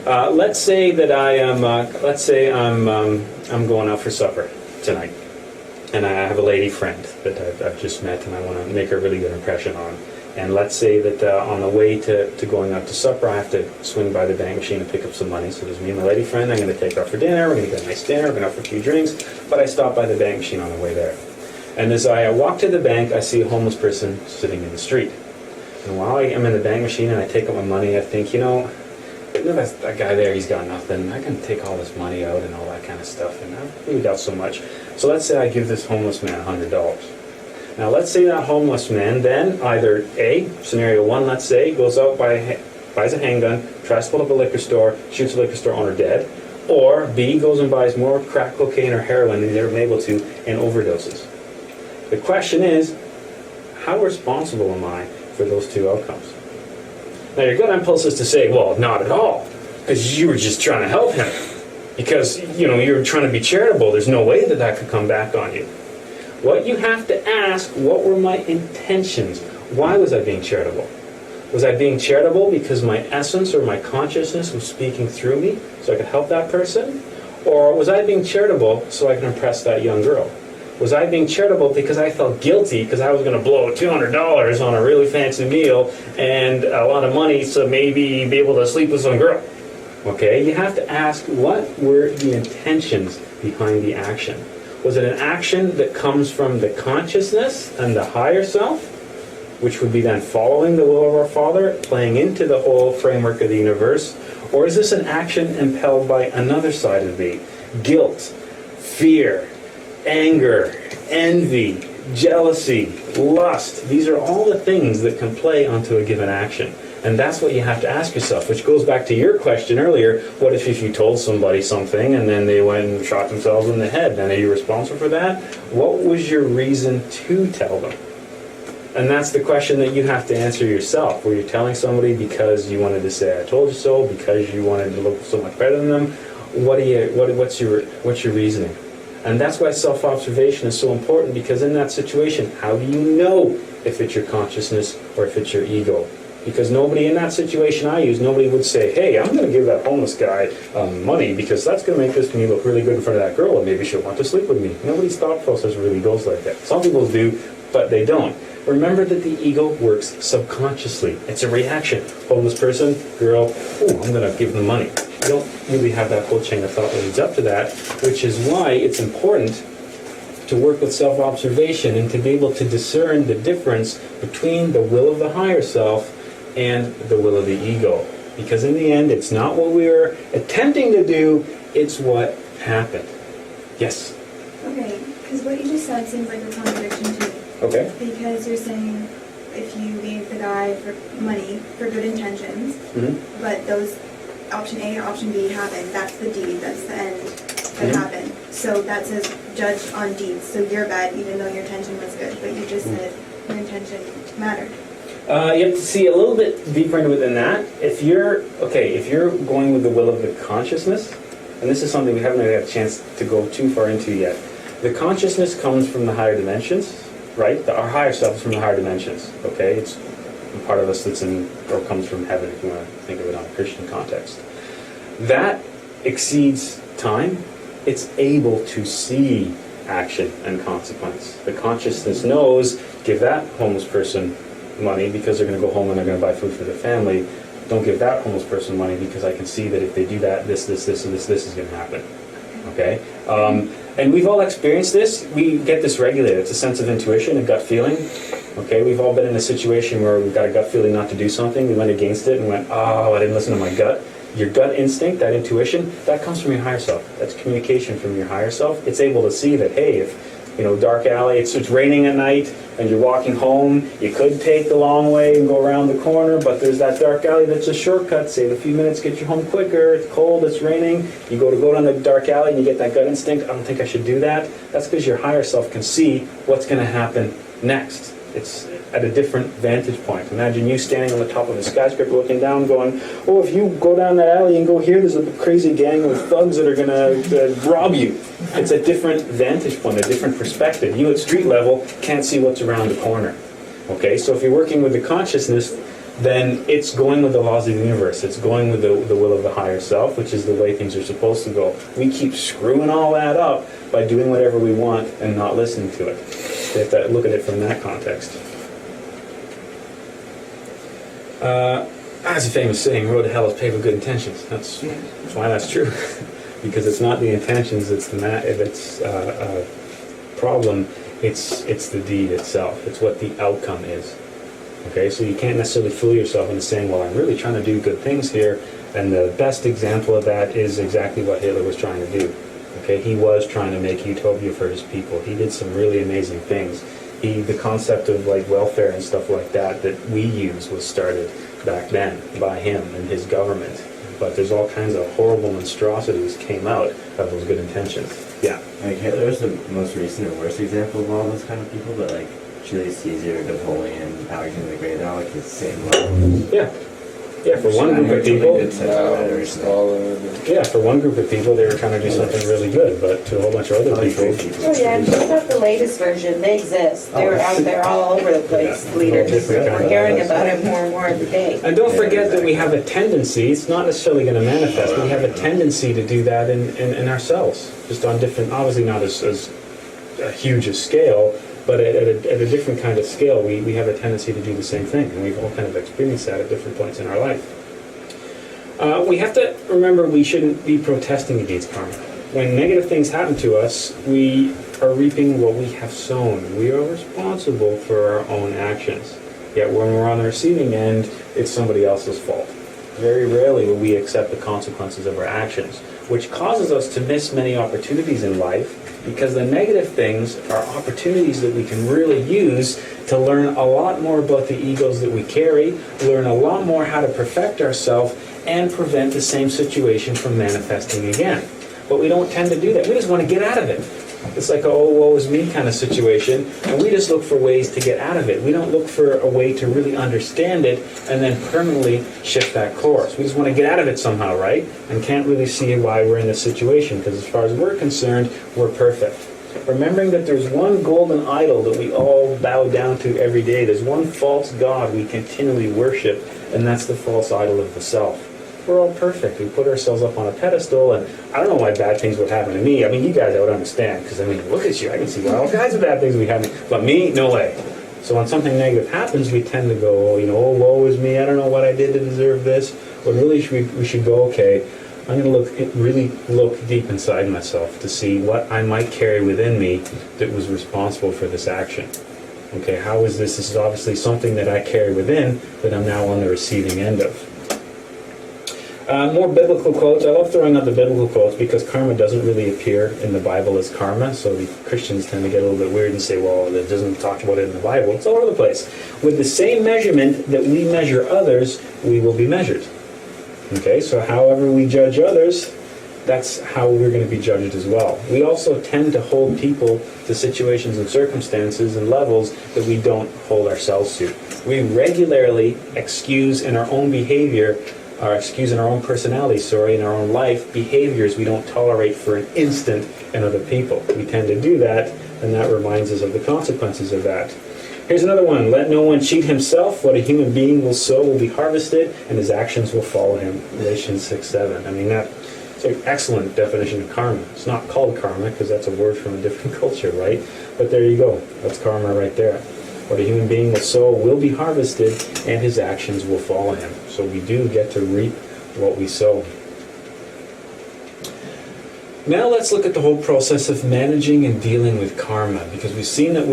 Let's say that I'm going out for supper tonight, and I have a lady friend that I've just met, and I want to make a really good impression on. And let's say that on the way to going out to supper, I have to swing by the bank machine and pick up some money. So there's me and my lady friend. I'm going to take her out for dinner. We're going to get a nice dinner. We're going to have a few drinks. But I stop by the bank machine on the way there. And as I walk to the bank, I see a homeless person sitting in the street. And while I'm in the bank machine and I take out my money, I think, that guy there, he's got nothing. I can take all this money out and all that kind of stuff. And I really doubt so much. So let's say I give this homeless man $100. Now let's say that homeless man then either A, scenario one, let's say, goes out, buys a handgun, tries to pull up a liquor store, shoots a liquor store owner dead, or B, goes and buys more crack cocaine or heroin than he's ever been able to and overdoses. The question is, how responsible am I for those two outcomes? Now your gut impulse is to say, well, not at all, because you were just trying to help him. Because, you're trying to be charitable. There's no way that could come back on you. What you have to ask, what were my intentions? Why was I being charitable? Was I being charitable because my essence or my consciousness was speaking through me so I could help that person? Or was I being charitable so I could impress that young girl? Was I being charitable because I felt guilty because I was going to blow $200 on a really fancy meal and a lot of money to maybe be able to sleep with some girl? Okay, you have to ask, what were the intentions behind the action? Was it an action that comes from the consciousness and the higher self, which would be then following the will of our Father, playing into the whole framework of the universe? Or is this an action impelled by another side of me? Guilt, fear, anger, envy, jealousy, lust. These are all the things that can play onto a given action. And that's what you have to ask yourself, which goes back to your question earlier. What if you told somebody something and then they went and shot themselves in the head? Then are you responsible for that? What was your reason to tell them? And that's the question that you have to answer yourself. Were you telling somebody because you wanted to say, I told you so, because you wanted to look so much better than them? What's your reasoning? And that's why self-observation is so important, because in that situation, how do you know if it's your consciousness or if it's your ego? Because nobody in that situation nobody would say, hey, I'm going to give that homeless guy money because that's going to make me look really good in front of that girl and maybe she'll want to sleep with me. Nobody's thought process really goes like that. Some people do, but they don't. Remember that the ego works subconsciously. It's a reaction. Homeless person, girl, I'm going to give them money. You don't really have that whole chain of thought that leads up to that, which is why it's important to work with self-observation and to be able to discern the difference between the will of the higher self and the will of the ego. Because in the end, it's not what we were attempting to do, it's what happened. Yes?
Okay, because what you just said seems like a contradiction to me.
Okay.
Because you're saying, if you gave the guy for money for good intentions, but those option A or option B happened, that's the deed, that's the end that happened. So that says judged on deeds. So you're bad even though your intention was good, but you just said your intention mattered.
You have to see a little bit deeper into it than that. If you're going with the will of the consciousness, and this is something we haven't really had a chance to go too far into yet. The consciousness comes from the higher dimensions, right? Our higher self is from the higher dimensions, okay? It's a part of us that's in, or comes from heaven, if you want to think of it on a Christian context. That exceeds time. It's able to see action and consequence. The consciousness knows, give that homeless person money because they're going to go home and they're going to buy food for their family. Don't give that homeless person money because I can see that if they do that, this is going to happen. Okay? And we've all experienced this. We get this regulated. It's a sense of intuition, a gut feeling. Okay? We've all been in a situation where we've got a gut feeling not to do something. We went against it and went, oh, I didn't listen to my gut. Your gut instinct, that intuition, that comes from your higher self. That's communication from your higher self. It's able to see that, hey, if, dark alley, it's raining at night, and you're walking home, you could take the long way and go around the corner, but there's that dark alley that's a shortcut. Save a few minutes, get you home quicker. It's cold, it's raining. You go down the dark alley and you get that gut instinct. I don't think I should do that. That's because your higher self can see what's going to happen next. It's at a different vantage point. Imagine you standing on the top of a skyscraper looking down going, oh, if you go down that alley and go here, there's a crazy gang of thugs that are going to rob you. It's a different vantage point, a different perspective. You at street level can't see what's around the corner. Okay, so if you're working with the consciousness, then it's going with the laws of the universe. It's going with the will of the higher self, which is the way things are supposed to go. We keep screwing all that up by doing whatever we want and not listening to it. You have to look at it from that context. As a famous saying, road to hell is paved with good intentions. That's why that's true. Because it's not the intentions, it's the problem. It's the deed itself. It's what the outcome is. Okay, so you can't necessarily fool yourself into saying, well, I'm really trying to do good things here. And the best example of that is exactly what Hitler was trying to do. Okay, he was trying to make utopia for his people. He did some really amazing things. The concept of welfare and stuff like that we use was started back then by him and his government. But there's all kinds of horrible monstrosities came out of those good intentions. Yeah.
Hitler was the most recent and worst example of all those kind of people, but Julius Caesar, Napoleon, Alexander the Great, they're all the same level.
Yeah. Yeah, for one group of people. For one group of people, they were trying to do something really good, but to a whole bunch of other people.
Oh yeah, check out the latest version. They exist. They're out there all over the place. Leaders. We're hearing about it more and more every day.
And don't forget that we have a tendency. It's not necessarily going to manifest. We have a tendency to do that in ourselves, just on different. Obviously, not as huge a scale. But at a different kind of scale, we have a tendency to do the same thing, and we've all kind of experienced that at different points in our life. We have to remember we shouldn't be protesting against karma. When negative things happen to us, we are reaping what we have sown. We are responsible for our own actions. Yet when we're on the receiving end, it's somebody else's fault. Very rarely will we accept the consequences of our actions, which causes us to miss many opportunities in life, because the negative things are opportunities that we can really use to learn a lot more about the egos that we carry, learn a lot more how to perfect ourselves, and prevent the same situation from manifesting again. But we don't tend to do that. We just want to get out of it. It's like a oh, woe is me kind of situation, and we just look for ways to get out of it. We don't look for a way to really understand it and then permanently shift that course. We just want to get out of it somehow, right? And can't really see why we're in this situation, because as far as we're concerned, we're perfect. Remembering that there's one golden idol that we all bow down to every day. There's one false god we continually worship, and that's the false idol of the self. We're all perfect. We put ourselves up on a pedestal, and I don't know why bad things would happen to me. I mean, you guys I would understand, because look at you. I can see why all kinds of bad things would happen. But me, no way. So when something negative happens, we tend to go, oh, woe is me. I don't know what I did to deserve this. When really we should go, okay, I'm going to really look deep inside myself to see what I might carry within me that was responsible for this action. Okay, how is this? This is obviously something that I carry within that I'm now on the receiving end of. More biblical quotes. I love throwing out the biblical quotes because karma doesn't really appear in the Bible as karma, so the Christians tend to get a little bit weird and say, well, it doesn't talk about it in the Bible. It's all over the place. With the same measurement that we measure others, we will be measured. Okay, so however we judge others, that's how we're going to be judged as well. We also tend to hold people to situations and circumstances and levels that we don't hold ourselves to. We regularly excuse in our own behavior, or excuse in our own personality, in our own life, behaviors we don't tolerate for an instant in other people. We tend to do that, and that reminds us of the consequences of that. Here's another one. Let no one cheat himself. What a human being will sow will be harvested, and his actions will follow him. Galatians 6:7. I mean, it's an excellent definition of karma. It's not called karma because that's a word from a different culture, right? But there you go. That's karma right there. What a human being will sow will be harvested, and his actions will follow him. So we do get to reap what we sow. Now let's look at the whole process of managing and dealing with karma, because we've seen that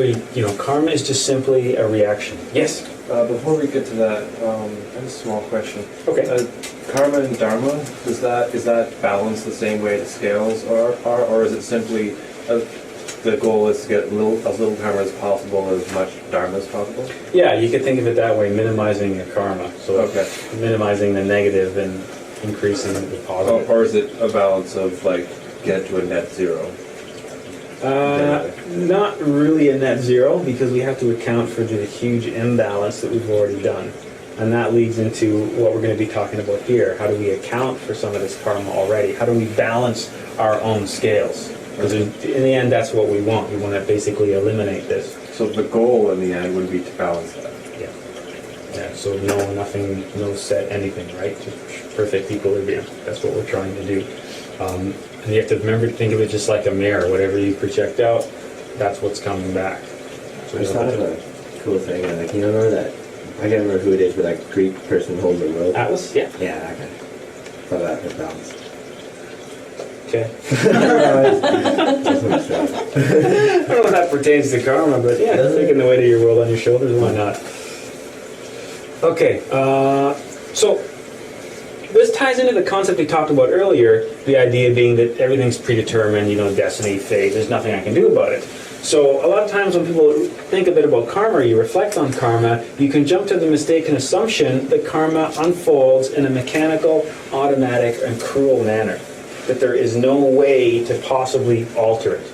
karma is just simply a reaction. Yes?
Before we get to that, I have a small question.
Okay.
Karma and dharma, is that balanced the same way the scales are, or is it simply the goal is to get as little karma as possible, as much dharma as possible?
Yeah, you could think of it that way, minimizing your karma. So
Okay.
minimizing the negative and increasing the positive.
Or is it a balance of get to a net zero?
Not really a net zero, because we have to account for the huge imbalance that we've already done. And that leads into what we're going to be talking about here. How do we account for some of this karma already? How do we balance our own scales? Because in the end, that's what we want. We want to basically eliminate this.
So the goal in the end would be to balance that.
Yeah, so no set anything, right? Just perfect equilibrium. That's what we're trying to do. And you have to remember to think of it just like a mirror. Whatever you project out, that's what's coming back. So
I just thought of a cool thing. Remember that? I can't remember who it is, but that Greek person holding the rope.
Atlas? Yeah.
Yeah, that guy. Thought that was balanced.
Okay. I don't know if that pertains to karma, but yeah, taking the weight of your world on your shoulders, why not? Okay, so this ties into the concept we talked about earlier, the idea being that everything's predetermined, destiny, fate, there's nothing I can do about it. So a lot of times when people think a bit about karma, or you reflect on karma, you can jump to the mistaken assumption that karma unfolds in a mechanical, automatic, and cruel manner. That there is no way to possibly alter it.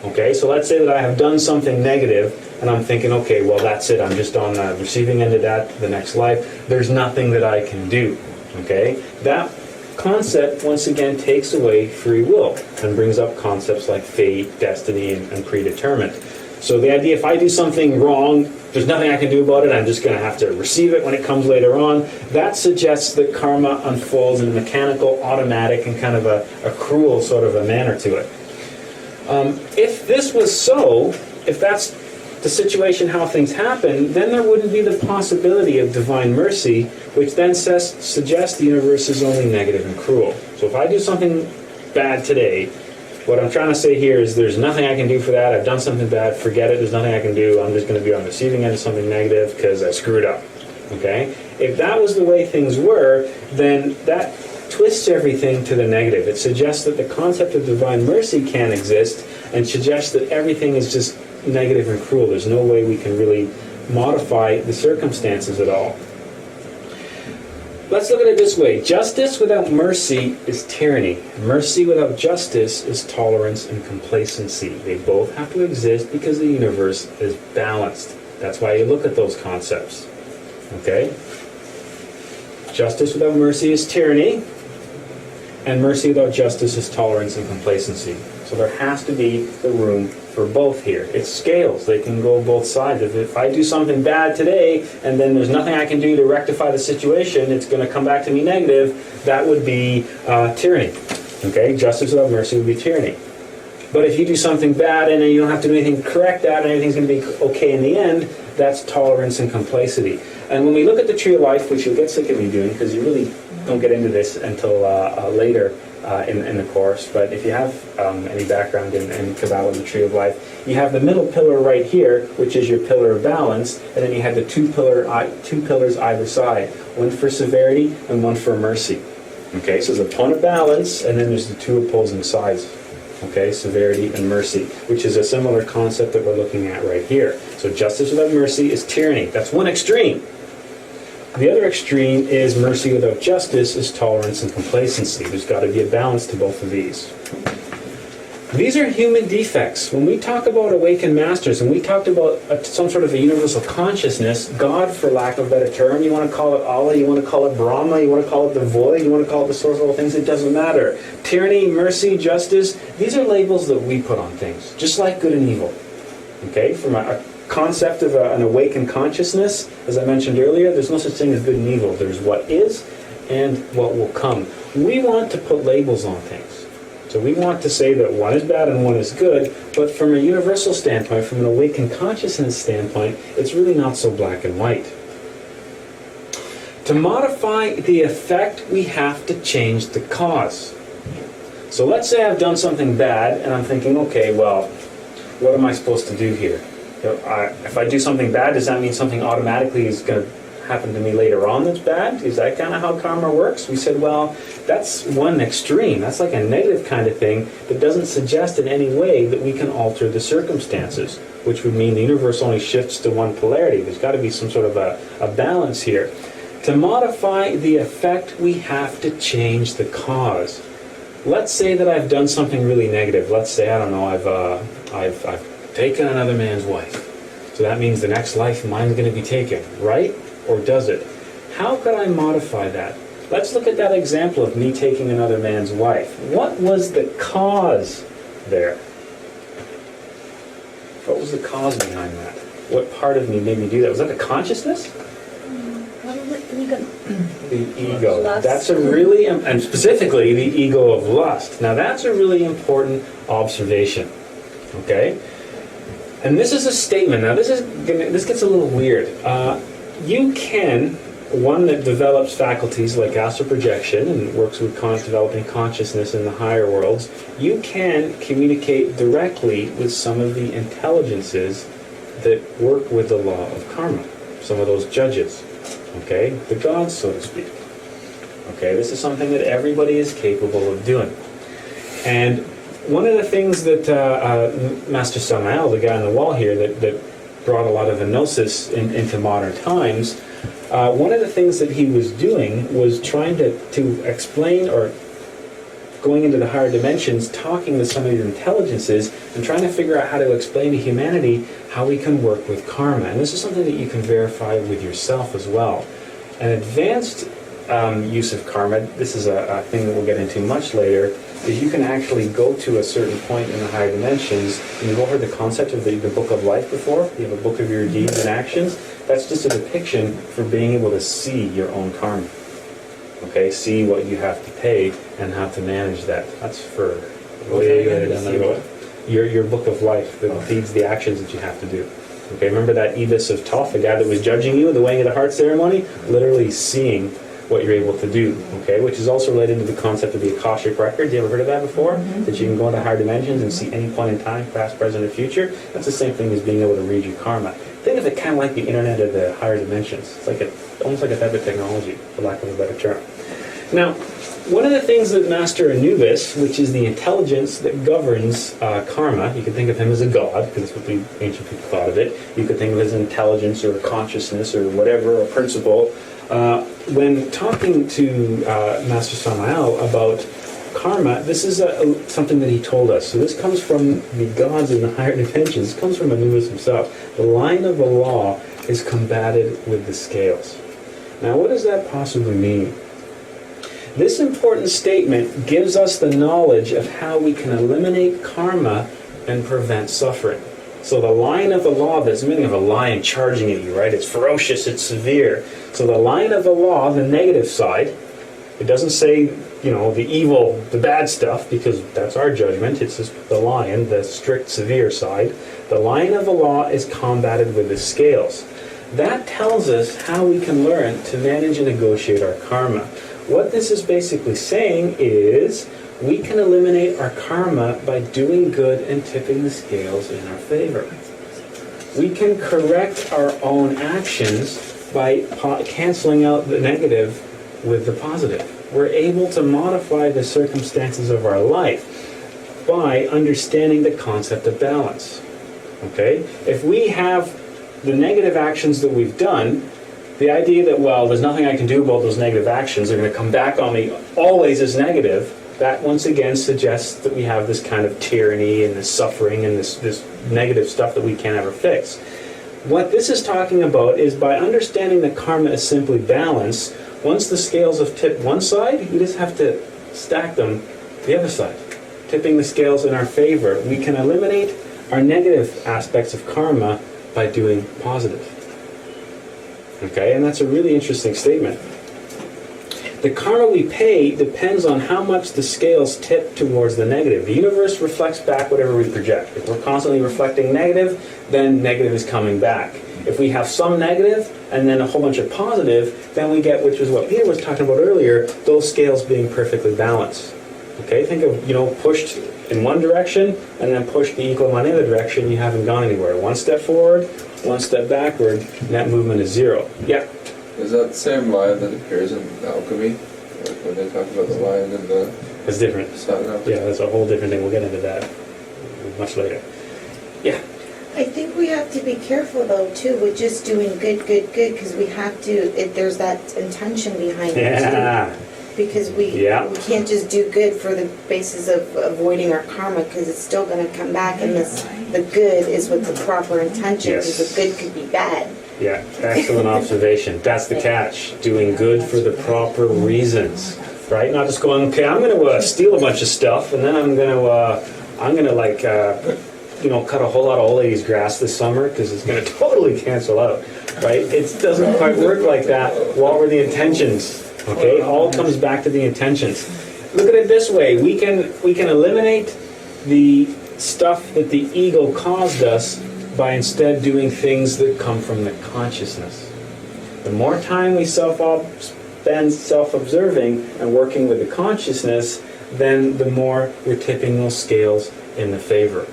Okay, so let's say that I have done something negative, and I'm thinking, okay, well that's it, I'm just on the receiving end of that, the next life. There's nothing that I can do. Okay, that concept once again takes away free will and brings up concepts like fate, destiny, and predetermined. So the idea, if I do something wrong, there's nothing I can do about it, I'm just going to have to receive it when it comes later on. That suggests that karma unfolds in a mechanical, automatic, and kind of a cruel sort of a manner to it. If this was so, if that's the situation, how things happen, then there wouldn't be the possibility of divine mercy, which then suggests the universe is only negative and cruel. So if I do something bad today, what I'm trying to say here is there's nothing I can do for that. I've done something bad, forget it, there's nothing I can do. I'm just going to be on the receiving end of something negative because I screwed up. Okay? If that was the way things were, then that twists everything to the negative. It suggests that the concept of divine mercy can't exist, and suggests that everything is just negative and cruel. There's no way we can really modify the circumstances at all. Let's look at it this way. Justice without mercy is tyranny. Mercy without justice is tolerance and complacency. They both have to exist because the universe is balanced. That's why you look at those concepts. Okay? Justice without mercy is tyranny, and mercy without justice is tolerance and complacency. So there has to be the room for both here. It's scales. They can go both sides. If I do something bad today and then there's nothing I can do to rectify the situation, it's going to come back to me negative, that would be tyranny. Okay? Justice without mercy would be tyranny. But if you do something bad and then you don't have to do anything to correct that and everything's going to be okay in the end, that's tolerance and complacency. And when we look at the tree of life, which you'll get sick of me doing because you really don't get into this until later in the course, but if you have any background in Kabbalah and the tree of life, you have the middle pillar right here, which is your pillar of balance, and then you have the two pillars either side, one for severity and one for mercy. Okay, so there's a point of balance, and then there's the two opposing sides. Okay, severity and mercy, which is a similar concept that we're looking at right here. So justice without mercy is tyranny. That's one extreme. The other extreme is mercy without justice is tolerance and complacency. There's got to be a balance to both of these. These are human defects. When we talk about awakened masters, and we talked about some sort of a universal consciousness, God, for lack of a better term, you want to call it Allah, you want to call it Brahma, you want to call it the void, you want to call it the source of all things, it doesn't matter. Tyranny, mercy, justice, these are labels that we put on things, just like good and evil. Okay, from a concept of an awakened consciousness, as I mentioned earlier, there's no such thing as good and evil. There's what is and what will come. We want to put labels on things. So we want to say that one is bad and one is good, but from a universal standpoint, from an awakened consciousness standpoint, it's really not so black and white. To modify the effect, we have to change the cause. So let's say I've done something bad, and I'm thinking, okay, well, what am I supposed to do here? If I do something bad, does that mean something automatically is going to happen to me later on that's bad? Is that kind of how karma works? We said, well, that's one extreme. That's like a negative kind of thing that doesn't suggest in any way that we can alter the circumstances, which would mean the universe only shifts to one polarity. There's got to be some sort of a balance here. To modify the effect, we have to change the cause. Let's say that I've done something really negative. Let's say, I don't know, I've taken another man's wife. So that means the next life mine's going to be taken, right? Or does it? How could I modify that? Let's look at that example of me taking another man's wife. What was the cause there? What was the cause behind that? What part of me made me do that? Was that the consciousness? The ego.
Lust.
That's a really, and specifically the ego of lust. Now that's a really important observation. Okay? And this is a statement. Now this gets a little weird. You can, one that develops faculties like astral projection and works with developing consciousness in the higher worlds, you can communicate directly with some of the intelligences that work with the law of karma. Some of those judges, okay? The gods, so to speak. Okay, this is something that everybody is capable of doing. And one of the things that Master Samael, the guy on the wall here, that brought a lot of gnosis into modern times, one of the things that he was doing was trying to explain, or going into the higher dimensions, talking with some of these intelligences and trying to figure out how to explain to humanity how we can work with karma. And this is something that you can verify with yourself as well. An advanced use of karma, this is a thing that we'll get into much later, is you can actually go to a certain point in the higher dimensions, and you've all heard the concept of the book of life before. You have a book of your deeds and actions. That's just a depiction for being able to see your own karma. Okay, see what you have to pay and how to manage that. That's for your book of life, the deeds, the actions that you have to do. Okay, remember that Ibis of Thoth, the guy that was judging you in the weighing of the heart ceremony? Literally seeing what you're able to do, okay? Which is also related to the concept of the Akashic records. You ever heard of that before? Mm-hmm. That you can go into higher dimensions and see any point in time, past, present, or future. That's the same thing as being able to read your karma. Think of it kind of like the internet of the higher dimensions. It's like almost like a type of technology, for lack of a better term. Now, one of the things that Master Anubis, which is the intelligence that governs karma, you could think of him as a god, because that's what the ancient people thought of it. You could think of it as intelligence or consciousness or whatever, a principle. When talking to Master Samael about karma, this is something that he told us. So this comes from the gods in the higher dimensions. This comes from Anubis himself. The line of the law is combated with the scales. Now, what does that possibly mean? This important statement gives us the knowledge of how we can eliminate karma and prevent suffering. So the line of the law, there's the meaning of a lion charging at you, right? It's ferocious, it's severe. So the line of the law, the negative side, it doesn't say, the evil, the bad stuff, because that's our judgment. It's just the lion, the strict, severe side. The line of the law is combated with the scales. That tells us how we can learn to manage and negotiate our karma. What this is basically saying is we can eliminate our karma by doing good and tipping the scales in our favor. We can correct our own actions by canceling out the negative with the positive. We're able to modify the circumstances of our life by understanding the concept of balance. Okay? If we have the negative actions that we've done, the idea that, well, there's nothing I can do about those negative actions, they're going to come back on me always as negative, that once again suggests that we have this kind of tyranny and this suffering and this negative stuff that we can't ever fix. What this is talking about is by understanding that karma is simply balance, once the scales have tipped one side, you just have to stack them to the other side, tipping the scales in our favor. We can eliminate our negative aspects of karma by doing positive. Okay, and that's a really interesting statement. The karma we pay depends on how much the scales tip towards the negative. The universe reflects back whatever we project. If we're constantly reflecting negative, then negative is coming back. If we have some negative and then a whole bunch of positive, then we get, which is what Peter was talking about earlier, those scales being perfectly balanced. Okay, think of, pushed in one direction and then pushed the equal amount in the other direction, you haven't gone anywhere. One step forward, one step backward, and that movement is zero. Yeah?
Is that the same lion that appears in alchemy? Like when they talk about the lion and the...
It's different.
sun?
Yeah, that's a whole different thing. We'll get into that much later. Yeah?
I think we have to be careful though too with just doing good, because we have to, there's that intention behind it too. Because we can't just do good for the basis of avoiding our karma, because it's still going to come back, and the good is with the proper intention, because the good could be bad.
Yeah, excellent observation. That's the catch. Doing good for the proper reasons, right? Not just going, okay, I'm going to steal a bunch of stuff, and then I'm going to cut a whole lot of old lady's grass this summer because it's going to totally cancel out, right? It doesn't quite work like that. What were the intentions? Okay, all comes back to the intentions. Look at it this way: we can eliminate the stuff that the ego caused us by instead doing things that come from the consciousness. The more time we spend self-observing and working with the consciousness, then the more we're tipping those scales in the favor.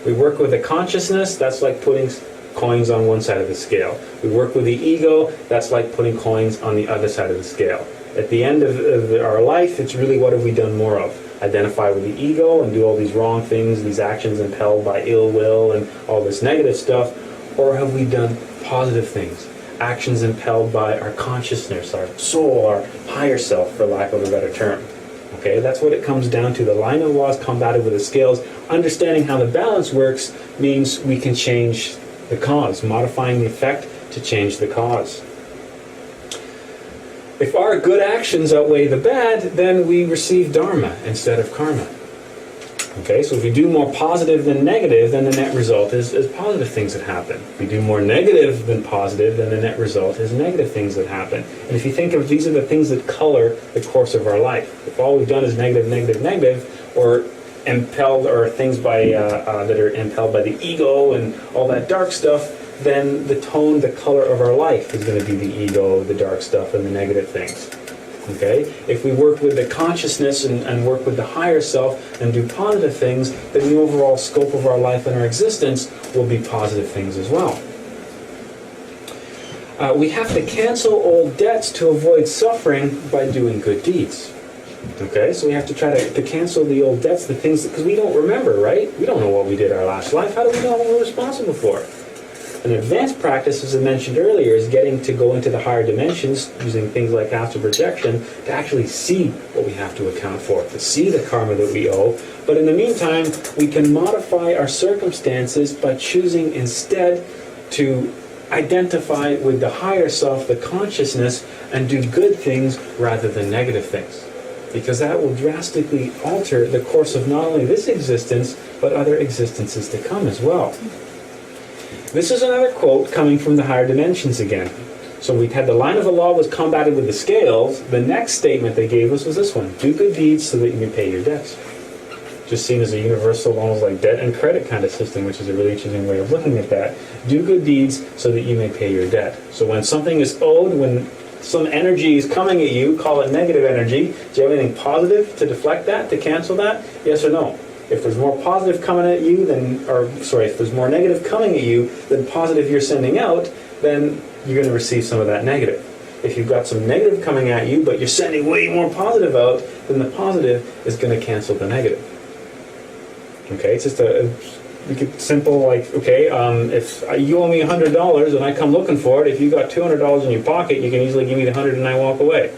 We work with the consciousness, that's like putting coins on one side of the scale. We work with the ego, that's like putting coins on the other side of the scale. At the end of our life, it's really what have we done more of? Identify with the ego and do all these wrong things, these actions impelled by ill will and all this negative stuff, or have we done positive things? Actions impelled by our consciousness, our soul, our higher self, for lack of a better term. Okay, that's what it comes down to. The line of law is combated with the scales. Understanding how the balance works means we can change the cause, modifying the effect to change the cause. If our good actions outweigh the bad, then we receive dharma instead of karma. Okay, so if we do more positive than negative, then the net result is positive things that happen. If we do more negative than positive, then the net result is negative things that happen. And if you think of these are the things that color the course of our life. If all we've done is negative, or impelled, or things that are impelled by the ego and all that dark stuff, then the tone, the color of our life is going to be the ego, the dark stuff, and the negative things. Okay? If we work with the consciousness and work with the higher self and do positive things, then the overall scope of our life and our existence will be positive things as well. We have to cancel old debts to avoid suffering by doing good deeds. Okay? So we have to try to cancel the old debts, the things, because we don't remember, right? We don't know what we did our last life. How do we know what we're responsible for? An advanced practice, as I mentioned earlier, is getting to go into the higher dimensions using things like astral projection to actually see what we have to account for, to see the karma that we owe. But in the meantime, we can modify our circumstances by choosing instead to identify with the higher self, the consciousness, and do good things rather than negative things. Because that will drastically alter the course of not only this existence, but other existences to come as well. This is another quote coming from the higher dimensions again. So we had the line of the law was combated with the scales. The next statement they gave us was this one: do good deeds so that you can pay your debts. Just seen as a universal, almost like debt and credit kind of system, which is a really interesting way of looking at that. Do good deeds so that you may pay your debt. So when something is owed, when some energy is coming at you, call it negative energy, do you have anything positive to deflect that, to cancel that? Yes or no? If there's more positive coming at you if there's more negative coming at you than positive you're sending out, then you're going to receive some of that negative. If you've got some negative coming at you, but you're sending way more positive out, then the positive is going to cancel the negative. Okay, it's just simple, like, okay, if you owe me $100 and I come looking for it, if you got $200 in your pocket, you can easily give me the 100 and I walk away.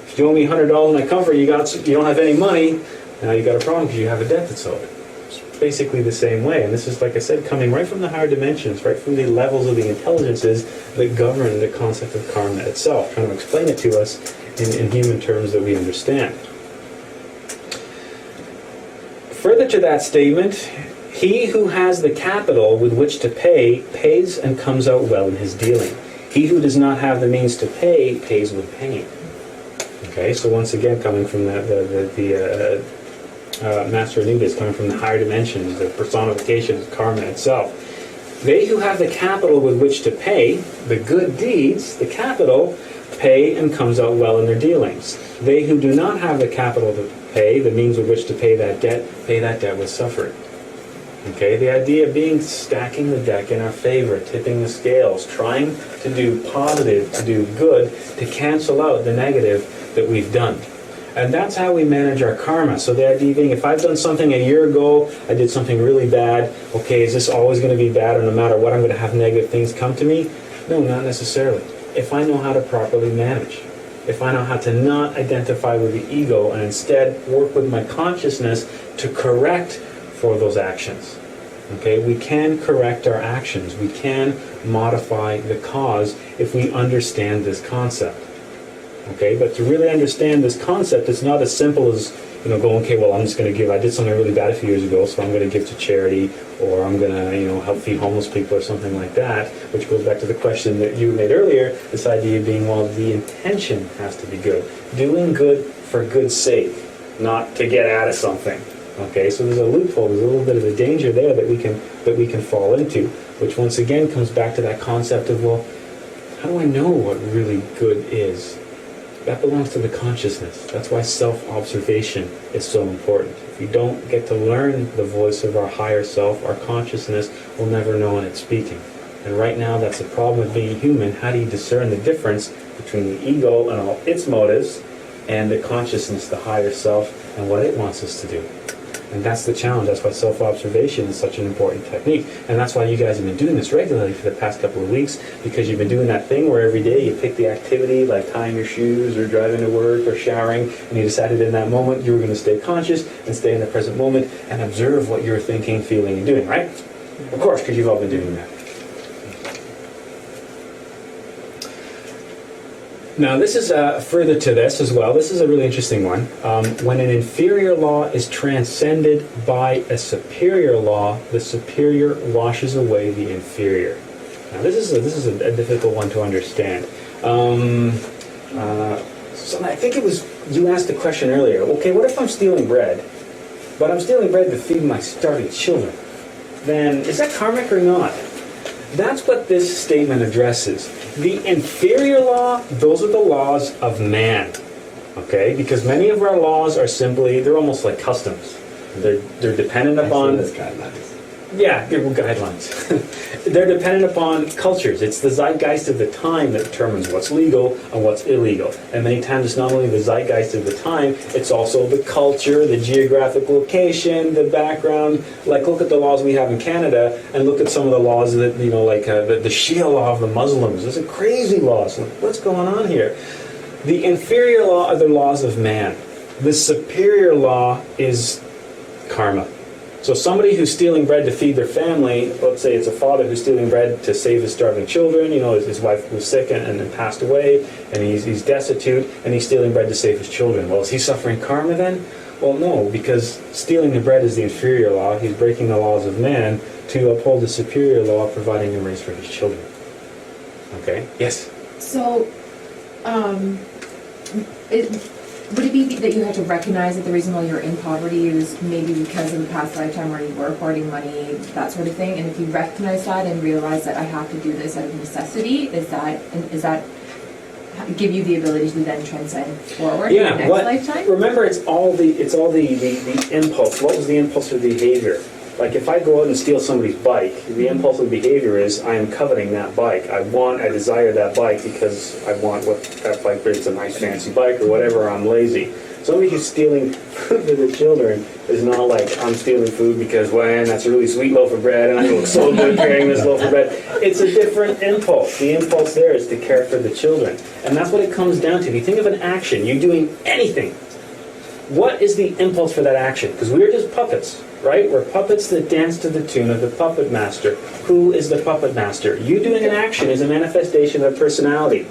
If you owe me $100 and I come for it, you don't have any money, now you got a problem because you have a debt that's owed. It's basically the same way, and this is, like I said, coming right from the higher dimensions, right from the levels of the intelligences that govern the concept of karma itself, trying to explain it to us in human terms that we understand. Further to that statement, he who has the capital with which to pay pays and comes out well in his dealing. He who does not have the means to pay pays with pain. Okay, so once again, coming from the Master Anubis, coming from the higher dimensions, the personification of karma itself. They who have the capital with which to pay, the good deeds, the capital, pay and comes out well in their dealings. They who do not have the capital to pay, the means with which to pay that debt with suffering. Okay, the idea being stacking the deck in our favor, tipping the scales, trying to do positive, to do good, to cancel out the negative that we've done. And that's how we manage our karma. So the idea being, if I've done something a year ago, I did something really bad, okay, is this always going to be bad, or no matter what I'm going to have negative things come to me? No, not necessarily. If I know how to properly manage, if I know how to not identify with the ego and instead work with my consciousness to correct for those actions. Okay, we can correct our actions. We can modify the cause if we understand this concept. Okay, but to really understand this concept, it's not as simple as, going, okay, well, I'm just going to give, I did something really bad a few years ago, so I'm going to give to charity, or I'm going to, help feed homeless people or something like that, which goes back to the question that you made earlier, this idea being, well, the intention has to be good. Doing good for good's sake, not to get out of something. Okay, so there's a loophole, there's a little bit of a danger there that we can fall into, which once again comes back to that concept of, well, how do I know what really good is? That belongs to the consciousness. That's why self-observation is so important. If we don't get to learn the voice of our higher self, our consciousness will never know when it's speaking. And right now, that's the problem with being human. How do you discern the difference between the ego and all its motives and the consciousness, the higher self, and what it wants us to do? And that's the challenge. That's why self-observation is such an important technique. And that's why you guys have been doing this regularly for the past couple of weeks, because you've been doing that thing where every day you pick the activity, like tying your shoes or driving to work or showering, and you decided in that moment you were going to stay conscious and stay in the present moment and observe what you're thinking, feeling, and doing, right? Of course, because you've all been doing that. Now, this is further to this as well. This is a really interesting one. When an inferior law is transcended by a superior law, the superior washes away the inferior. Now, this is a difficult one to understand. So I think it was, you asked the question earlier, okay, what if I'm stealing bread, but I'm stealing bread to feed my starving children? Then, is that karmic or not? That's what this statement addresses. The inferior law, those are the laws of man. Okay? Because many of our laws are simply, they're almost like customs. They're dependent upon...
guidelines.
Yeah, they're guidelines. They're dependent upon cultures. It's the zeitgeist of the time that determines what's legal and what's illegal. And many times it's not only the zeitgeist of the time, it's also the culture, the geographic location, the background. Like, look at the laws we have in Canada, and look at some of the laws that, like the Shia law of the Muslims. Those are crazy laws. Like, what's going on here? The inferior law are the laws of man. The superior law is karma. So somebody who's stealing bread to feed their family, let's say it's a father who's stealing bread to save his starving children, his wife was sick and passed away, and he's destitute, and he's stealing bread to save his children. Well, is he suffering karma then? Well, no, because stealing the bread is the inferior law. He's breaking the laws of man to uphold the superior law, providing a race for his children. Okay? Yes?
So, would it be that you had to recognize that the reason why you're in poverty is maybe because of the past lifetime where you were hoarding money, that sort of thing? And if you recognize that and realize that I have to do this out of necessity, is that give you the ability to then transcend forward in the next lifetime?
Remember, it's all the impulse. What was the impulse of behavior? Like if I go out and steal somebody's bike, the impulsive behavior is I am coveting that bike. I desire that bike because I want what that bike brings, a nice fancy bike or whatever, or I'm lazy. Somebody who's stealing food for the children is not like, I'm stealing food because, man, that's a really sweet loaf of bread and I look so good carrying this loaf of bread. It's a different impulse. The impulse there is to care for the children. And that's what it comes down to. If you think of an action, you're doing anything. What is the impulse for that action? Because we're just puppets, right? We're puppets that dance to the tune of the puppet master. Who is the puppet master? You doing an action is a manifestation of personality.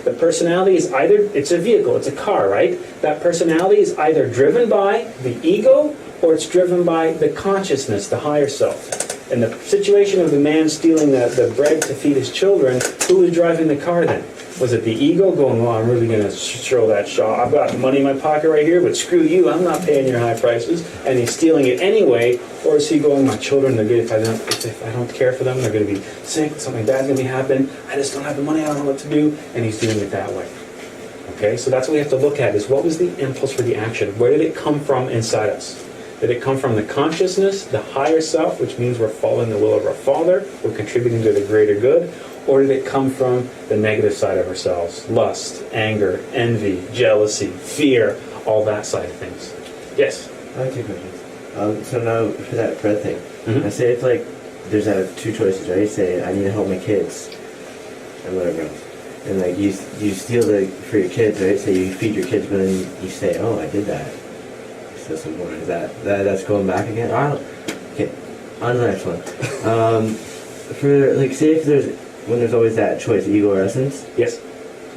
The personality is either, it's a vehicle, it's a car, right? That personality is either driven by the ego or it's driven by the consciousness, the higher self. In the situation of the man stealing the bread to feed his children, who was driving the car then? Was it the ego going, oh, I'm really going to throw that shot. I've got money in my pocket right here, but screw you, I'm not paying your high prices. And he's stealing it anyway. Or is he going, my children, they're good. If I don't care for them, they're going to be sick, something bad's going to be happening. I just don't have the money, I don't know what to do. And he's doing it that way. Okay, so that's what we have to look at, is what was the impulse for the action? Where did it come from inside us? Did it come from the consciousness, the higher self, which means we're following the will of our Father, we're contributing to the greater good? Or did it come from the negative side of ourselves? Lust, anger, envy, jealousy, fear, all that side of things. Yes?
I have two questions. So now, for that bread thing, I say it's like, there's two choices, right? Say, I need to help my kids, and whatever else. And like, you steal for your kids, right? Say you feed your kids, but then you say, oh, I did that. So some more. Is that's going back again? Okay, on the next one. For, like, say if when there's always that choice, ego or essence.
Yes.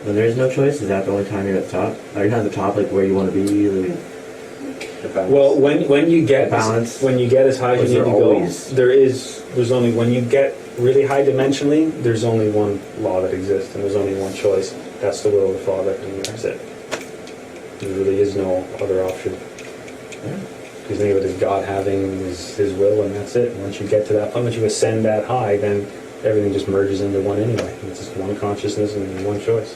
When there is no choice, is that the only time you're at the top? Are you not at the top, like where you want to be? Like,
well, when you get
balance,
when you get as high as you need to go, there's only, when you get really high dimensionally, there's only one law that exists, and there's only one choice. That's the will of the Father, and that's it. There really is no other option. Because think of it as God having his will, and that's it. Once you get to that point, once you ascend that high, then everything just merges into one anyway. It's just one consciousness and one choice.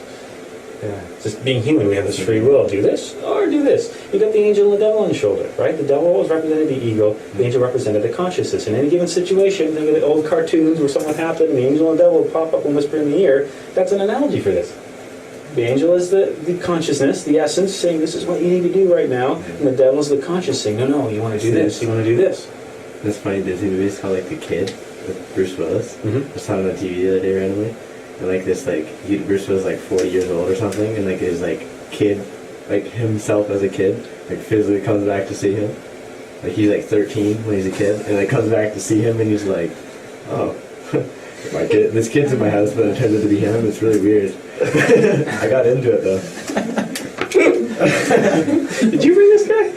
Yeah. It's just being human, we have this free will. Do this or do this. You got the angel and the devil on the shoulder, right? The devil always represented the ego, the angel represented the consciousness. In any given situation, think of the old cartoons where something happened and the angel and the devil would pop up and whisper in the ear. That's an analogy for this. The angel is the consciousness, the essence, saying this is what you need to do right now. And the devil is the conscious saying, no, you want to do this, you want to do this.
This funny Disney movie is called like The Kid with Bruce Willis. I was talking on TV the other day randomly. And like this, like, Bruce was like 40 years old or something, and like his like kid, like himself as a kid, like physically comes back to see him. Like he's like 13 when he's a kid, and like comes back to see him, and he's like, oh, this kid's in my house, but it turns out to be him. It's really weird. I got into it though.
Did you bring this guy?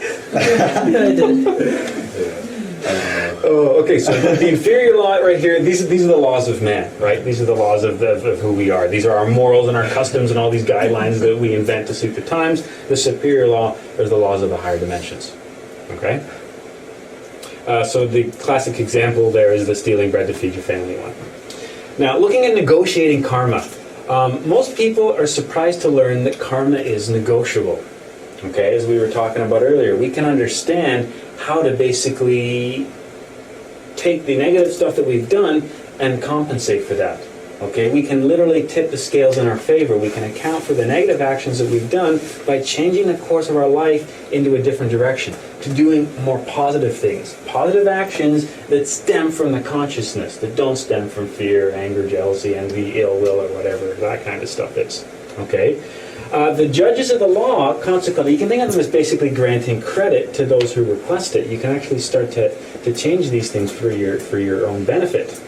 Yeah, I did.
Oh, okay, so the inferior law right here, these are the laws of man, right? These are the laws of who we are. These are our morals and our customs and all these guidelines that we invent to suit the times. The superior law is the laws of the higher dimensions, okay? So the classic example there is the stealing bread to feed your family one. Now, looking at negotiating karma, most people are surprised to learn that karma is negotiable. Okay, as we were talking about earlier, we can understand how to basically take the negative stuff that we've done and compensate for that. Okay, we can literally tip the scales in our favor. We can account for the negative actions that we've done by changing the course of our life into a different direction, to doing more positive things. Positive actions that stem from the consciousness, that don't stem from fear, anger, jealousy, envy, ill will, or whatever that kind of stuff is. Okay? The judges of the law, consequently, you can think of them as basically granting credit to those who request it. You can actually start to change these things for your own benefit.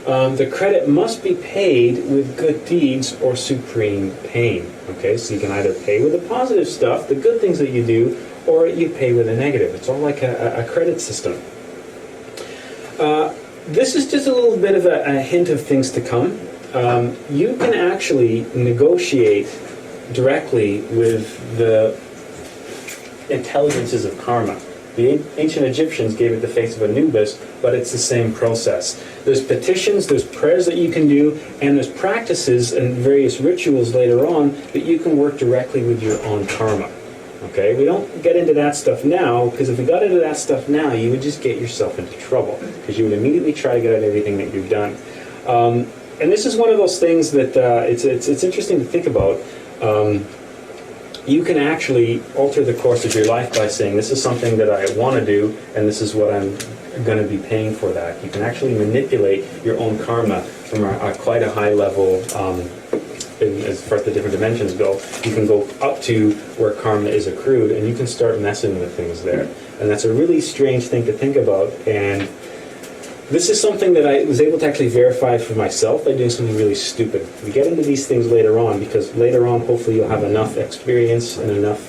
The credit must be paid with good deeds or supreme pain. Okay, so you can either pay with the positive stuff, the good things that you do, or you pay with the negative. It's all like a credit system. This is just a little bit of a hint of things to come. You can actually negotiate directly with the intelligences of karma. The ancient Egyptians gave it the face of Anubis, but it's the same process. There's petitions, there's prayers that you can do, and there's practices and various rituals later on that you can work directly with your own karma. Okay, we don't get into that stuff now, because if we got into that stuff now, you would just get yourself into trouble, because you would immediately try to get out everything that you've done. And this is one of those things that it's interesting to think about. You can actually alter the course of your life by saying, this is something that I want to do, and this is what I'm going to be paying for that. You can actually manipulate your own karma from quite a high level. As far as the different dimensions go, you can go up to where karma is accrued, and you can start messing with things there. And that's a really strange thing to think about. And this is something that I was able to actually verify for myself by doing something really stupid. We get into these things later on, because later on, hopefully, you'll have enough experience and enough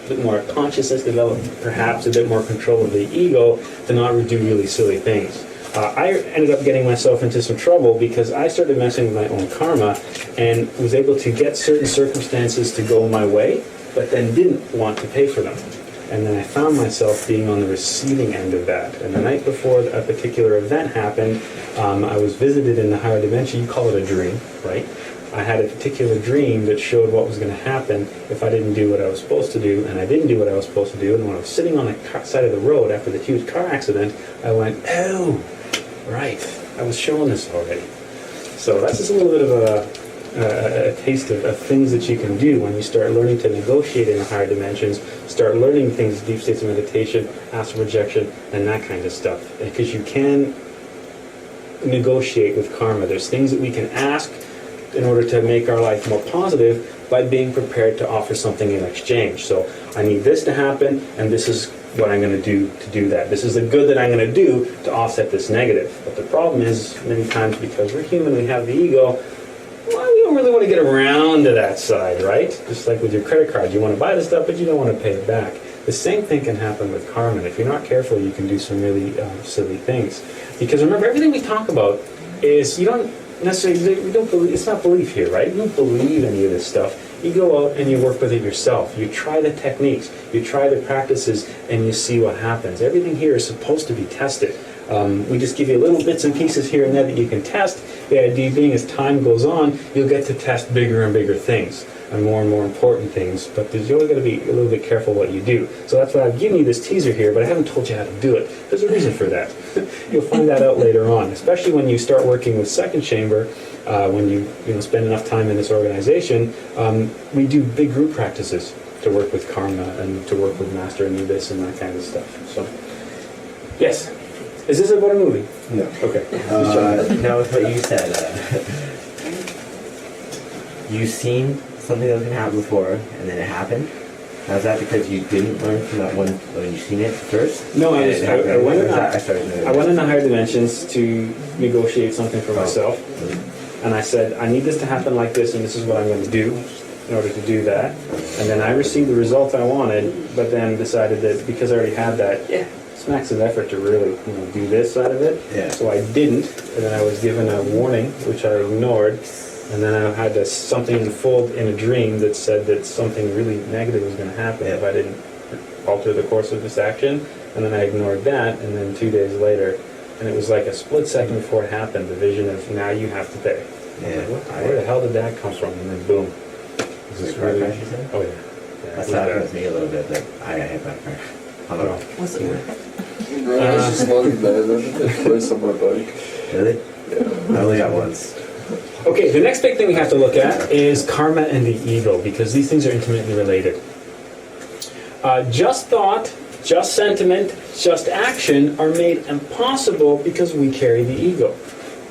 bit more consciousness developed, perhaps a bit more control of the ego to not do really silly things. I ended up getting myself into some trouble because I started messing with my own karma and was able to get certain circumstances to go my way, but then didn't want to pay for them. And then I found myself being on the receiving end of that. And the night before a particular event happened, I was visited in the higher dimension. You call it a dream, right? I had a particular dream that showed what was going to happen if I didn't do what I was supposed to do, and I didn't do what I was supposed to do. And when I was sitting on the side of the road after the huge car accident, I went, oh, right, I was shown this already. So that's just a little bit of a taste of things that you can do when you start learning to negotiate in the higher dimensions, start learning things, deep states of meditation, astral projection, and that kind of stuff. Because you can negotiate with karma. There's things that we can ask in order to make our life more positive by being prepared to offer something in exchange. So I need this to happen, and this is what I'm going to do that. This is the good that I'm going to do to offset this negative. But the problem is, many times, because we're human, we have the ego, well, we don't really want to get around to that side, right? Just like with your credit card. You want to buy the stuff, but you don't want to pay it back. The same thing can happen with karma. If you're not careful, you can do some really silly things. Because remember, everything we talk about is, you don't necessarily, we don't believe, it's not belief here, right? You don't believe any of this stuff. You go out and you work with it yourself. You try the techniques, you try the practices, and you see what happens. Everything here is supposed to be tested. We just give you little bits and pieces here and there that you can test. The idea being, as time goes on, you'll get to test bigger and bigger things and more important things. But you always got to be a little bit careful what you do. So that's why I've given you this teaser here, but I haven't told you how to do it. There's a reason for that. You'll find that out later on, especially when you start working with second chamber. When you spend enough time in this organization, we do big group practices to work with karma and to work with master anubis and that kind of stuff. So, yes, is this about a movie?
No.
Okay.
Now with what you said, you've seen something that was going to happen before, and then it happened. Now, is that because you didn't learn from that one when you seen it first?
No, I went in the higher dimensions to negotiate something for myself. And I said, I need this to happen like this, and this is what I'm going to do in order to do that. And then I received the result I wanted, but then decided that because I already had that, it's max of effort to really do this side of it.
Yeah.
So I didn't, and then I was given a warning, which I ignored. And then I had something unfold in a dream that said that something really negative was going to happen if I didn't alter the course of this action. And then I ignored that, and then 2 days later, and it was like a split second before it happened, the vision of, now you have to pay.
Yeah.
Where the hell did that come from? And then boom.
Is this really?
Oh yeah.
That's happened with me a little bit, but I got hit by a car. I don't know.
What's it
It's just long better than it was on my bike.
Really?
Yeah.
I only got once.
Okay, the next big thing we have to look at is karma and the ego, because these things are intimately related. Just thought, just sentiment, just action are made impossible because we carry the ego.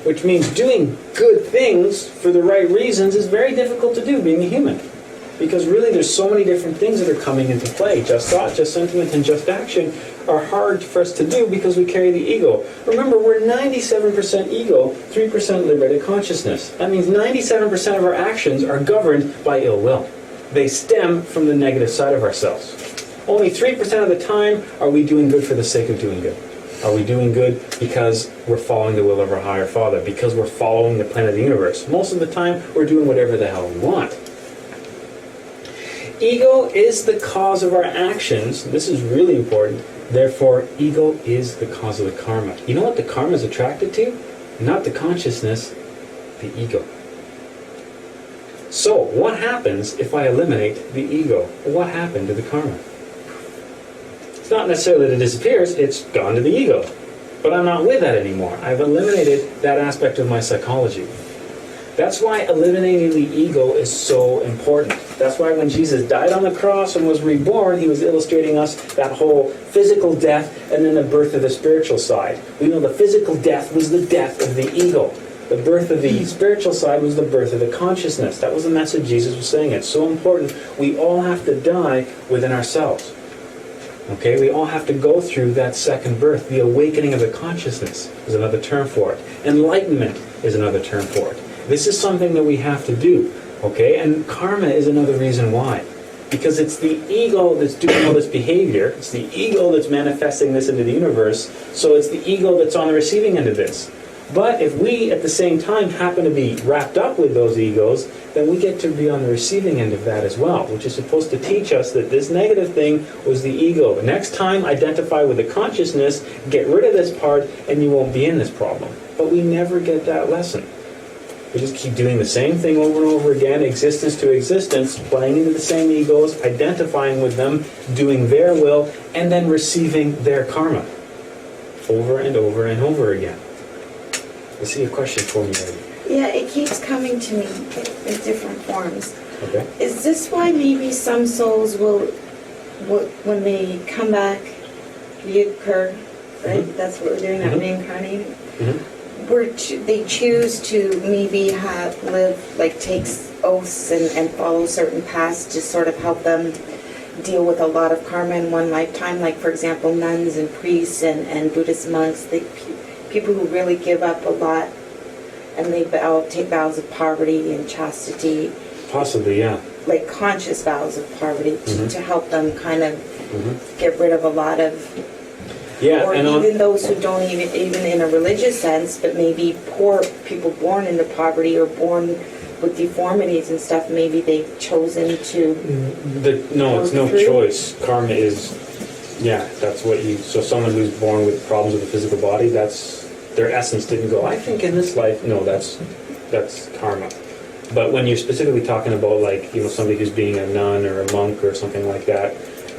Which means doing good things for the right reasons is very difficult to do, being a human. Because really there's so many different things that are coming into play. Just thought, just sentiment, and just action are hard for us to do because we carry the ego. Remember, we're 97% ego, 3% liberated consciousness. That means 97% of our actions are governed by ill will. They stem from the negative side of ourselves. Only 3% of the time are we doing good for the sake of doing good. Are we doing good because we're following the will of our higher father, because we're following the plan of the universe? Most of the time, we're doing whatever the hell we want. Ego is the cause of our actions. This is really important. Therefore, ego is the cause of the karma. You know what the karma is attracted to? Not the consciousness, the ego. So, what happens if I eliminate the ego? What happened to the karma? It's not necessarily that it disappears, it's gone to the ego. But I'm not with that anymore. I've eliminated that aspect of my psychology. That's why eliminating the ego is so important. That's why when Jesus died on the cross and was reborn, he was illustrating us that whole physical death and then the birth of the spiritual side. We know the physical death was the death of the ego. The birth of the spiritual side was the birth of the consciousness. That was the message Jesus was saying. It's so important. We all have to die within ourselves. Okay, we all have to go through that second birth. The awakening of the consciousness is another term for it. Enlightenment is another term for it. This is something that we have to do. Okay, and karma is another reason why. Because it's the ego that's doing all this behavior. It's the ego that's manifesting this into the universe. So it's the ego that's on the receiving end of this. But if we, at the same time, happen to be wrapped up with those egos, then we get to be on the receiving end of that as well, which is supposed to teach us that this negative thing was the ego. Next time, identify with the consciousness, get rid of this part, and you won't be in this problem. But we never get that lesson. We just keep doing the same thing over and over again, existence to existence, playing into the same egos, identifying with them, doing their will, and then receiving their karma over and over and over again. I see a question for me, Eddie.
Yeah, it keeps coming to me in different forms.
Okay.
Is this why maybe some souls will when they come back, reoccur, right?
Mhm.
That's what we're doing, not
Mhm.
reincarnating.
Mm-hmm.
They choose to maybe live, like take oaths and follow certain paths to sort of help them deal with a lot of karma in one lifetime. Like, for example, nuns and priests and Buddhist monks, people who really give up a lot and they take vows of poverty and chastity.
Possibly, yeah.
Like conscious vows of poverty
Mhm.
to help them kind of
Mhm.
get rid of a lot of,
Yeah,
or
and
even those who don't even in a religious sense, but maybe poor people born into poverty or born with deformities and stuff, maybe they've chosen to.
no, it's no
through.
choice. Karma is, yeah, that's what you. So someone who's born with problems with the physical body, that's their essence didn't go. I think in this life, no, that's karma. But when you're specifically talking about like somebody who's being a nun or a monk or something like that,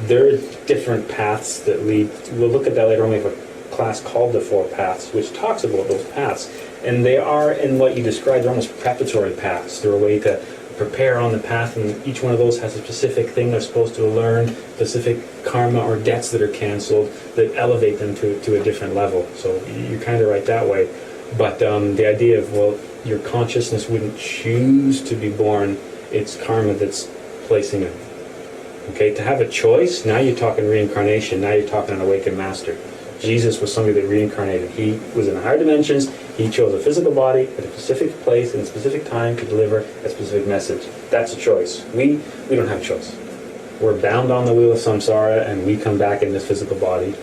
there are different paths that lead. We'll look at that later on. We have a class called the Four Paths, which talks about those paths, and they are in what you described. They're almost preparatory paths. They're a way to prepare on the path, and each one of those has a specific thing they're supposed to learn, specific karma or debts that are canceled that elevate them to a different level. So you're kind of right that way. But the idea of, well, your consciousness wouldn't choose to be born, it's karma that's placing it. Okay, to have a choice, now you're talking reincarnation, now you're talking an awakened master. Jesus was somebody that reincarnated. He was in the higher dimensions. He chose a physical body at a specific place in a specific time to deliver a specific message. That's a choice. We don't have a choice. We're bound on the wheel of samsara, and we come back in this physical body.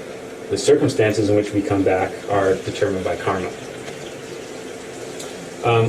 The circumstances in which we come back are determined by karma.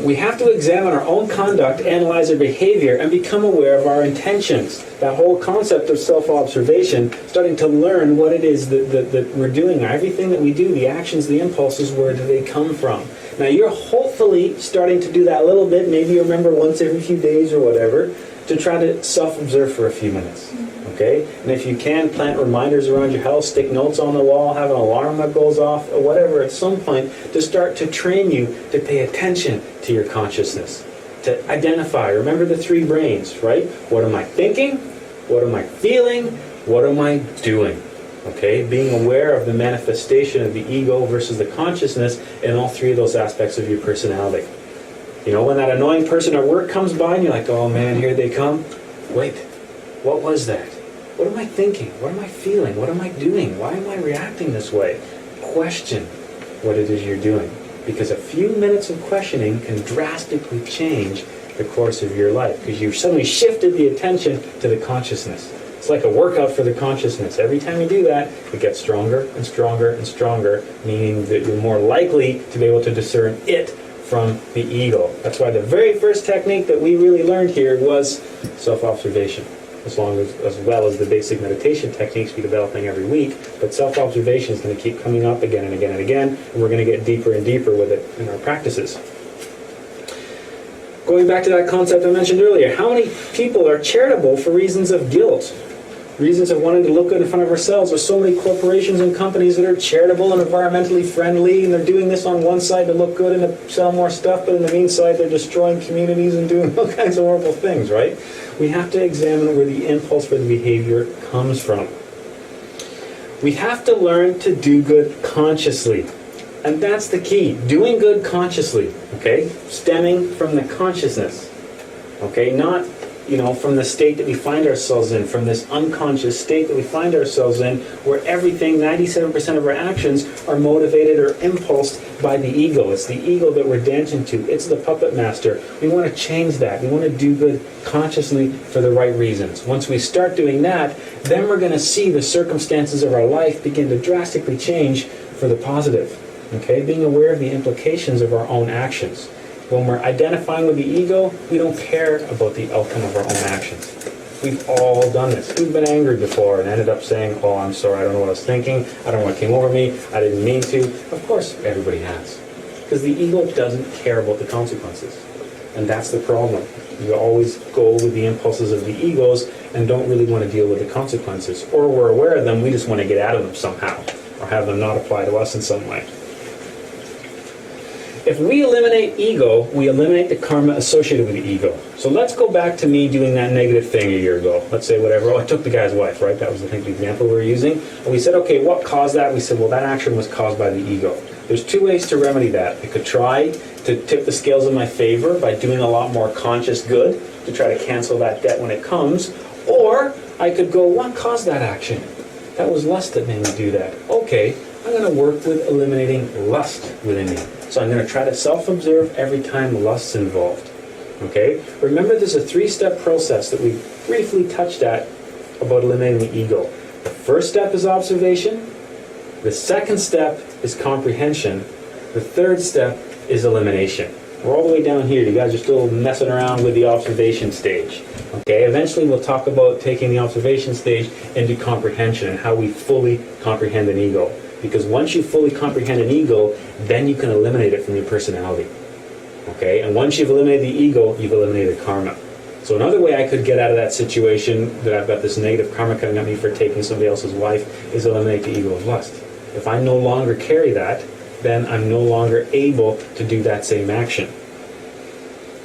We have to examine our own conduct, analyze our behavior, and become aware of our intentions. That whole concept of self-observation, starting to learn what it is that we're doing. Everything that we do, the actions, the impulses, where do they come from? Now you're hopefully starting to do that a little bit, maybe you remember once every few days or whatever, to try to self-observe for a few minutes. Okay? And if you can, plant reminders around your house, stick notes on the wall, have an alarm that goes off, or whatever at some point, to start to train you to pay attention to your consciousness. To identify, remember the three brains, right? What am I thinking? What am I feeling? What am I doing? Okay? Being aware of the manifestation of the ego versus the consciousness in all three of those aspects of your personality. When that annoying person at work comes by and you're like, oh man, here they come. Wait, what was that? What am I thinking? What am I feeling? What am I doing? Why am I reacting this way? Question what it is you're doing. Because a few minutes of questioning can drastically change the course of your life. Because you've suddenly shifted the attention to the consciousness. It's like a workout for the consciousness. Every time you do that, it gets stronger and stronger and stronger, meaning that you're more likely to be able to discern it from the ego. That's why the very first technique that we really learned here was self-observation. As well as the basic meditation techniques we're developing every week, but self-observation is going to keep coming up again and again and again, and we're going to get deeper and deeper with it in our practices. Going back to that concept I mentioned earlier, how many people are charitable for reasons of guilt? Reasons of wanting to look good in front of ourselves. There's so many corporations and companies that are charitable and environmentally friendly, and they're doing this on one side to look good and to sell more stuff, but in the meantime they're destroying communities and doing all kinds of horrible things, right? We have to examine where the impulse for the behavior comes from. We have to learn to do good consciously. And that's the key. Doing good consciously, okay? Stemming from the consciousness, okay? Not, from the state that we find ourselves in, from this unconscious state that we find ourselves in, where everything, 97% of our actions are motivated or impulsed by the ego. It's the ego that we're dancing to. It's the puppet master. We want to change that. We want to do good consciously for the right reasons. Once we start doing that, then we're going to see the circumstances of our life begin to drastically change for the positive. Okay? Being aware of the implications of our own actions. When we're identifying with the ego, we don't care about the outcome of our own actions. We've all done this. We've been angry before and ended up saying, oh, I'm sorry, I don't know what I was thinking, I don't know what came over me, I didn't mean to. Of course, everybody has. Because the ego doesn't care about the consequences. And that's the problem. We always go with the impulses of the egos and don't really want to deal with the consequences. Or we're aware of them, we just want to get out of them somehow, or have them not apply to us in some way. If we eliminate ego, we eliminate the karma associated with the ego. So let's go back to me doing that negative thing a year ago. Let's say whatever, I took the guy's wife, right? That was, I think, the example we were using. And we said, okay, what caused that? We said, well, that action was caused by the ego. There's two ways to remedy that. I could try to tip the scales in my favor by doing a lot more conscious good to try to cancel that debt when it comes. Or I could go, what caused that action? That was lust that made me do that. Okay, I'm going to work with eliminating lust within me. So I'm going to try to self-observe every time lust's involved. Okay? Remember, there's a 3-step process that we briefly touched at about eliminating the ego. The first step is observation. The second step is comprehension. The third step is elimination. We're all the way down here. You guys are still messing around with the observation stage. Okay? Eventually we'll talk about taking the observation stage into comprehension and how we fully comprehend an ego. Because once you fully comprehend an ego, then you can eliminate it from your personality. Okay? And once you've eliminated the ego, you've eliminated karma. So another way I could get out of that situation, that I've got this negative karma coming at me for taking somebody else's wife, is eliminate the ego of lust. If I no longer carry that, then I'm no longer able to do that same action.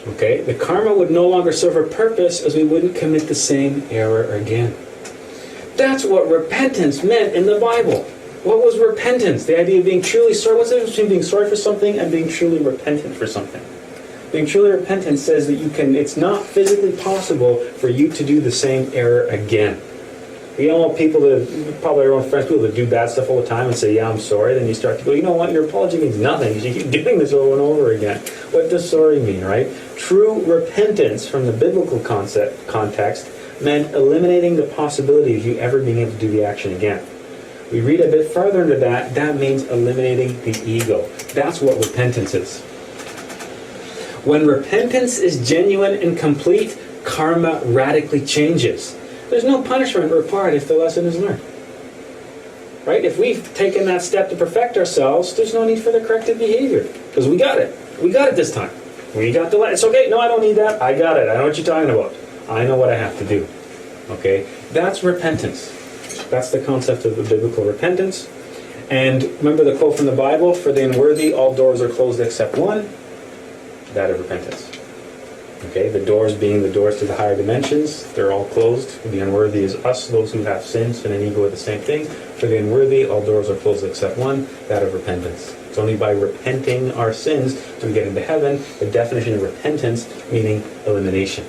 Okay? The karma would no longer serve a purpose, as we wouldn't commit the same error again. That's what repentance meant in the Bible. What was repentance? The idea of being truly sorry. What's the difference between being sorry for something and being truly repentant for something? Being truly repentant says that it's not physically possible for you to do the same error again. You know, people that, probably your own friends, people that do bad stuff all the time and say, yeah, I'm sorry. Then you start to go, you know what, your apology means nothing because you keep doing this over and over again. What does sorry mean, right? True repentance from the biblical context meant eliminating the possibility of you ever being able to do the action again. We read a bit further into that, that means eliminating the ego. That's what repentance is. When repentance is genuine and complete, karma radically changes. There's no punishment required if the lesson is learned. Right? If we've taken that step to perfect ourselves, there's no need for the corrective behavior. Because we got it. We got it this time. We got the lesson. It's okay. No, I don't need that. I got it. I know what you're talking about. I know what I have to do. Okay? That's repentance. That's the concept of the biblical repentance. And remember the quote from the Bible, for the unworthy all doors are closed except one, that of repentance. Okay, the doors being the doors to the higher dimensions, they're all closed. The unworthy is us, those who have sins, and an ego are the same thing. For the unworthy, all doors are closed except one, that of repentance. It's only by repenting our sins do we get into heaven. The definition of repentance meaning elimination.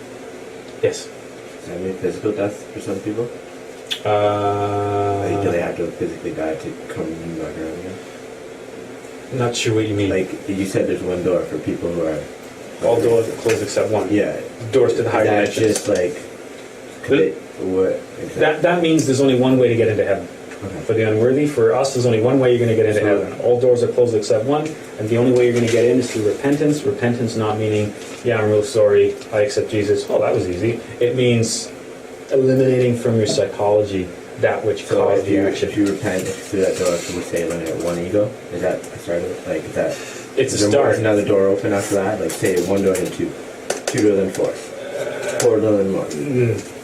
Yes?
Does that mean physical death for some people? Do they have to physically die to come back around again?
Not sure what you mean.
Like, you said there's one door for people who are...
All doors are closed except one.
Yeah.
Doors to the higher
That's
dimensions.
just like... What? Exactly.
That means there's only one way to get into heaven.
Okay.
For the unworthy, for us, there's only one way you're going to get into heaven. All doors are closed except one, and the only way you're going to get in is through repentance. Repentance not meaning, yeah, I'm real sorry, I accept Jesus. Oh, that was easy. It means eliminating from your psychology that which caused the action.
If you repent through that door, can we say eliminate one ego? Is that a start of it? Like, is that...
It's a
is there
start.
Is another door open after that? Like, say one door and two 2 than 4. 4 than more.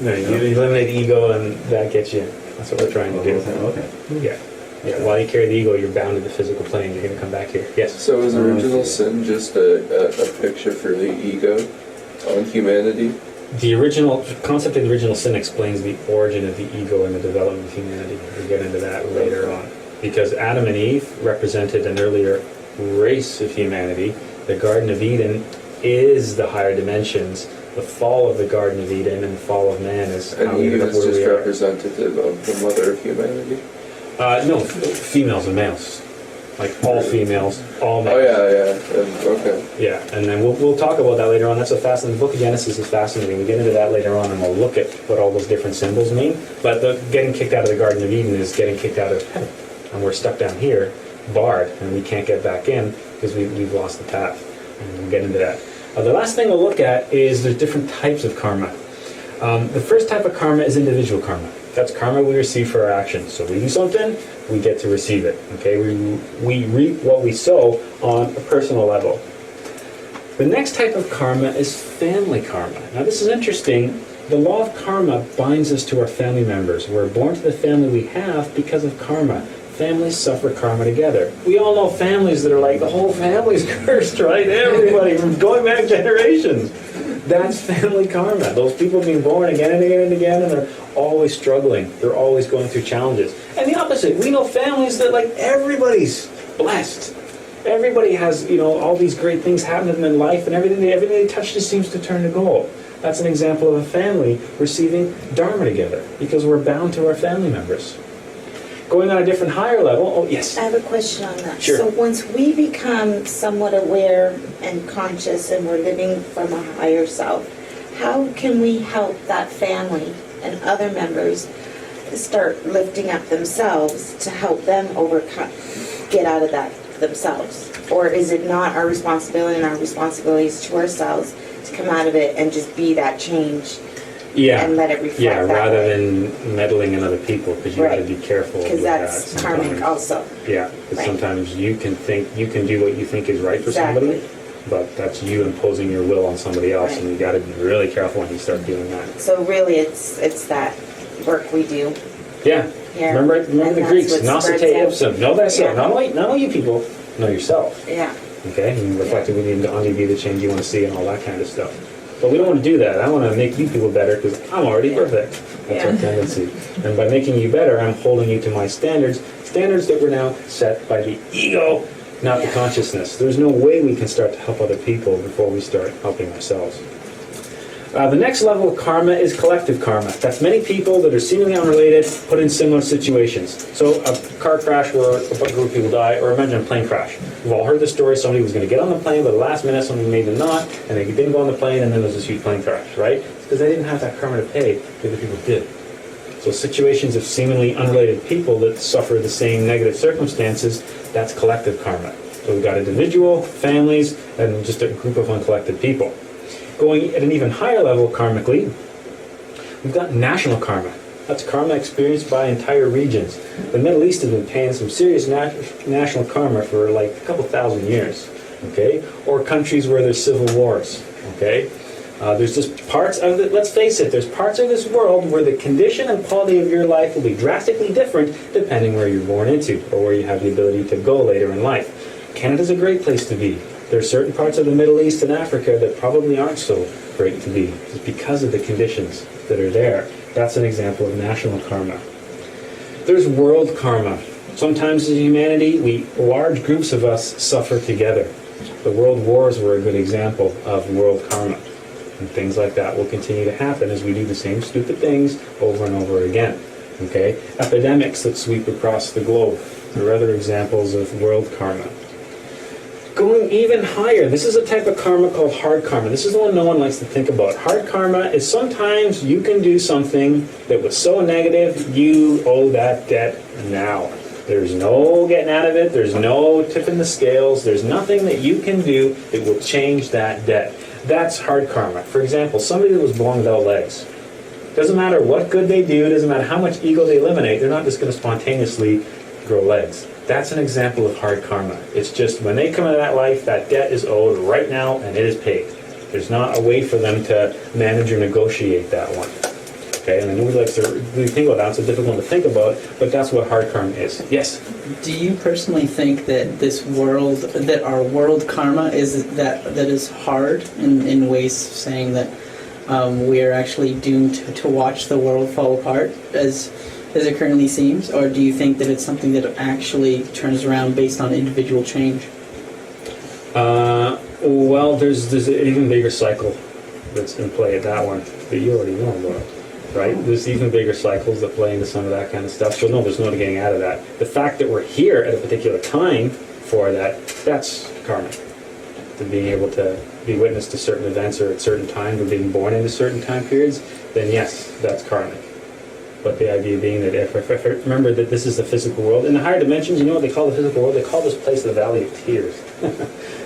No, you eliminate the ego, and that gets you. That's what we're trying to do.
Okay.
Yeah. Yeah. While you carry the ego, you're bound to the physical plane. You're going to come back here. Yes.
So is original sin just a picture for the ego on humanity?
The original concept of the original sin explains the origin of the ego and the development of humanity. We'll get into that later on. Because Adam and Eve represented an earlier race of humanity. The Garden of Eden is the higher dimensions. The fall of the Garden of Eden and the fall of man is
And
how we
Eve
ended up
is
where
just
we are.
representative of the mother of humanity?
No, females and males. Like all females, all males.
Oh yeah. Okay.
Yeah, and then we'll talk about that later on. That's a fascinating. The book of Genesis is fascinating. We get into that later on, and we'll look at what all those different symbols mean. But the getting kicked out of the Garden of Eden is getting kicked out of heaven, and we're stuck down here, barred, and we can't get back in because we've lost the path. And we'll get into that. The last thing we'll look at is there's different types of karma. The first type of karma is individual karma. That's karma we receive for our actions. So we do something, we get to receive it. Okay, we reap what we sow on a personal level. The next type of karma is family karma. Now this is interesting. The law of karma binds us to our family members. We're born to the family we have because of karma. Families suffer karma together. We all know families that are like, the whole family's cursed, right? Everybody, from going back generations. That's family karma. Those people being born again and again and again, and they're always struggling. They're always going through challenges. And the opposite, we know families that like everybody's blessed. Everybody has, all these great things happen to them in life, and everything they touch just seems to turn to gold. That's an example of a family receiving dharma together, because we're bound to our family members. Going on a different higher level, oh yes?
I have a question on that.
Sure.
So once we become somewhat aware and conscious and we're living from a higher self, how can we help that family and other members start lifting up themselves to help them get out of that themselves? Or is it not our responsibility, and our responsibility is to ourselves to come out of it and just be that change?
Yeah,
and let it reflect
yeah,
that
rather
way.
than meddling in other people, because you got to
Right.
be careful.
Because
with
that's
that
karmic
sometimes.
also.
Yeah, because
Right.
sometimes you can do what you think is right for
Exactly.
somebody, but that's you imposing your will on somebody else,
Right.
and you got to be really careful when you start doing that.
So really it's that work we do.
Yeah,
Yeah.
remember
And
the
that's
Greeks,
what
Nosite
spreads out.
ipsum, know thyself.
Yeah.
Not all you people, know yourself.
Yeah.
Okay, and reflectively need to only be the change you want to see and all that kind of stuff. But we don't want to do that. I want to make you people better because I'm already perfect. That's our
Yeah.
tendency. And by making you better, I'm holding you to my standards that were now set by the ego, not the consciousness. There's no way we can start to help other people before we start helping ourselves. The next level of karma is collective karma. That's many people that are seemingly unrelated put in similar situations. So a car crash where a group of people die, or imagine a plane crash. We've all heard the story, somebody was going to get on the plane, but at the last minute somebody made them not, and they didn't go on the plane, and then there was this huge plane crash, right? It's because they didn't have that karma to pay, the other people did. So situations of seemingly unrelated people that suffer the same negative circumstances, that's collective karma. So we've got individual, families, and just a group of uncollected people. Going at an even higher level karmically, we've got national karma. That's karma experienced by entire regions. The Middle East has been paying some serious national karma for like a couple thousand years, okay? Or countries where there's civil wars, okay? There's just parts of it, let's face it, there's parts of this world where the condition and quality of your life will be drastically different depending where you're born into or where you have the ability to go later in life. Canada's a great place to be. There are certain parts of the Middle East and Africa that probably aren't so great to be, just because of the conditions that are there. That's an example of national karma. There's world karma. Sometimes as humanity, large groups of us suffer together. The world wars were a good example of world karma. And things like that will continue to happen as we do the same stupid things over and over again. Okay? Epidemics that sweep across the globe are other examples of world karma. Going even higher, this is a type of karma called hard karma. This is the one no one likes to think about. Hard karma is sometimes you can do something that was so negative, you owe that debt now. There's no getting out of it. There's no tipping the scales. There's nothing that you can do that will change that debt. That's hard karma. For example, somebody that was born without legs. Doesn't matter what good they do, doesn't matter how much ego they eliminate, they're not just going to spontaneously grow legs. That's an example of hard karma. It's just when they come into that life, that debt is owed right now and it is paid. There's not a way for them to manage or negotiate that one. Okay, and I know we like to really think about that. It's so difficult to think about, but that's what hard karma is. Yes?
Do you personally think that this world, that our world karma is that is hard in ways saying that we are actually doomed to watch the world fall apart as it currently seems, or do you think that it's something that actually turns around based on individual change?
Well, there's an even bigger cycle that's in play at that one that you already know about. Right? There's even bigger cycles that play into some of that kind of stuff. So no, there's no getting out of that. The fact that we're here at a particular time for that, that's karma. To being able to be witness to certain events or at certain times or being born into certain time periods, then yes, that's karmic. But the idea being that if remember that this is the physical world. In the higher dimensions, you know what they call the physical world? They call this place the Valley of Tears.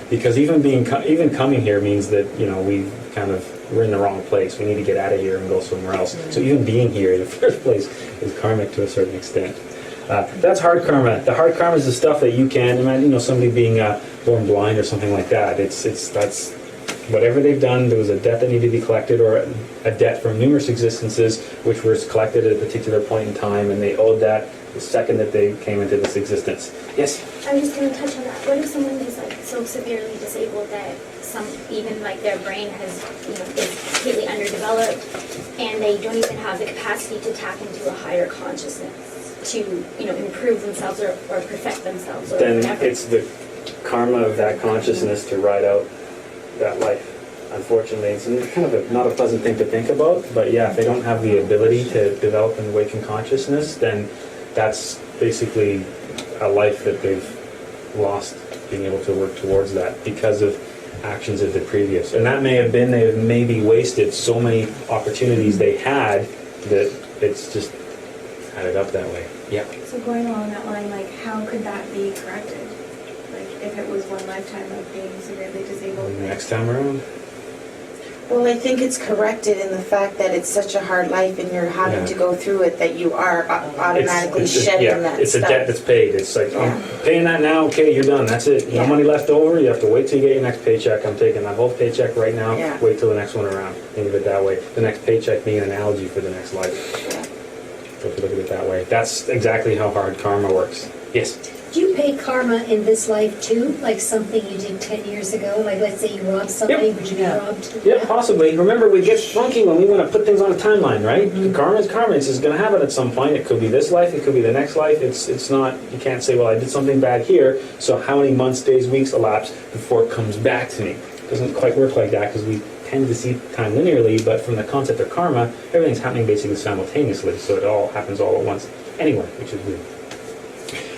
Because even coming here means that, you know, we're in the wrong place. We need to get out of here and go somewhere else. So even being here in the first place is karmic to a certain extent. That's hard karma. The hard karma is the stuff that you can imagine. You know, somebody being born blind or something like that. That's whatever they've done. There was a debt that needed to be collected, or a debt from numerous existences, which was collected at a particular point in time, and they owed that the second that they came into this existence. Yes.
I was just going to touch on that. What if someone is like so severely disabled that even like their brain has, you know, is completely underdeveloped, and they don't even have the capacity to tap into a higher consciousness to, you know, improve themselves or perfect themselves or
Then
whatever.
it's the karma of that consciousness to ride out that life. Unfortunately, it's kind of not a pleasant thing to think about, but yeah, if they don't have the ability to develop and awaken consciousness, then that's basically a life that they've lost, being able to work towards that because of actions of the previous. And that may have been, they have maybe wasted so many opportunities they had that it's just added up that way. Yeah.
So going along that line, like, how could that be corrected? Like, if it was one lifetime of being severely disabled?
Next time around?
Well, I think it's corrected in the fact that it's such a hard life and you're having to go through it that you are automatically shedding that
it's
stuff.
a debt that's paid. It's like,
Yeah.
I'm paying that now, okay, you're done, that's it. No
Yeah.
money left over, you have to wait till you get your next paycheck. I'm taking that whole paycheck right now,
Yeah.
wait till the next one around. Think of it that way. The next paycheck being an analogy for the next life.
Yeah.
So if you look at it that way. That's exactly how hard karma works. Yes?
Do you pay karma in this life too? Like something you did 10 years ago? Like let's say you robbed somebody, would you be robbed?
Yeah, possibly. Remember, we get funky when we want to put things on a timeline, right? Karma is karma. It's just going to happen at some point. It could be this life. It could be the next life. It's not, you can't say, well, I did something bad here, so how many months, days, weeks elapse before it comes back to me? It doesn't quite work like that because we tend to see time linearly, but from the concept of karma, everything's happening basically simultaneously, so it all happens all at once anyway, which is weird.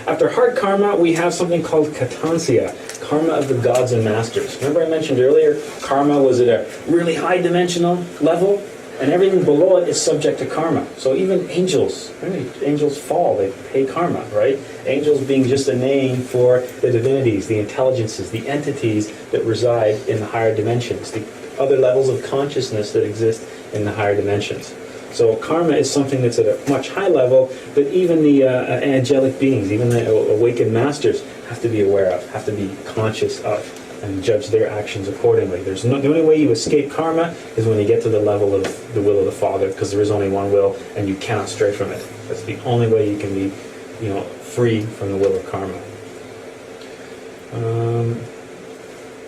After hard karma, we have something called katansya, karma of the gods and masters. Remember I mentioned earlier, karma was at a really high dimensional level, and everything below it is subject to karma. So even angels, angels fall, they pay karma, right? Angels being just a name for the divinities, the intelligences, the entities that reside in the higher dimensions, the other levels of consciousness that exist in the higher dimensions. So karma is something that's at a much high level that even the angelic beings, even the awakened masters have to be aware of, have to be conscious of, and judge their actions accordingly. The only way you escape karma is when you get to the level of the will of the Father, because there is only one will, and you cannot stray from it. That's the only way you can be, free from the will of karma.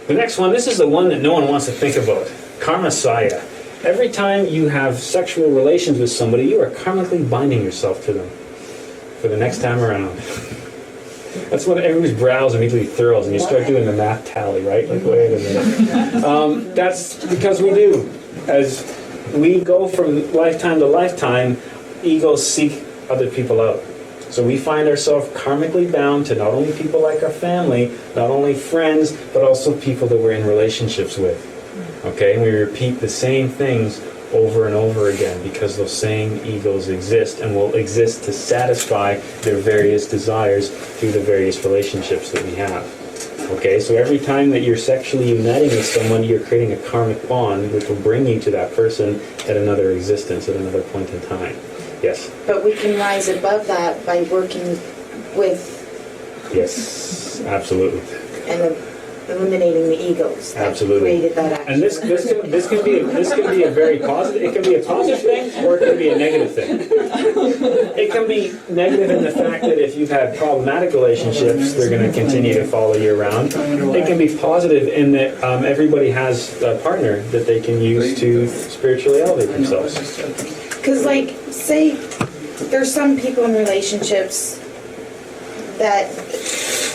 The next one, this is the one that no one wants to think about. Karmasaya. Every time you have sexual relations with somebody, you are karmically binding yourself to them for the next time around. That's when everybody's brows immediately furrows and you start doing the math tally, right? Like, wait a minute. That's because we do. As we go from lifetime to lifetime, egos seek other people out. So we find ourselves karmically bound to not only people like our family, not only friends, but also people that we're in relationships with. Okay, and we repeat the same things over and over again because those same egos exist and will exist to satisfy their various desires through the various relationships that we have. Okay, so every time that you're sexually uniting with someone, you're creating a karmic bond which will bring you to that person at another existence, at another point in time. Yes?
But we can rise above that by working with...
Yes, absolutely.
And eliminating the egos that
Absolutely.
created that action.
And this can be a very positive. It can be a positive thing, or it can be a negative thing. It can be negative in the fact that if you've had problematic relationships, they're going to continue to follow you around. It can be positive in that everybody has a partner that they can use to spiritually elevate themselves.
Because, like, say there's some people in relationships that,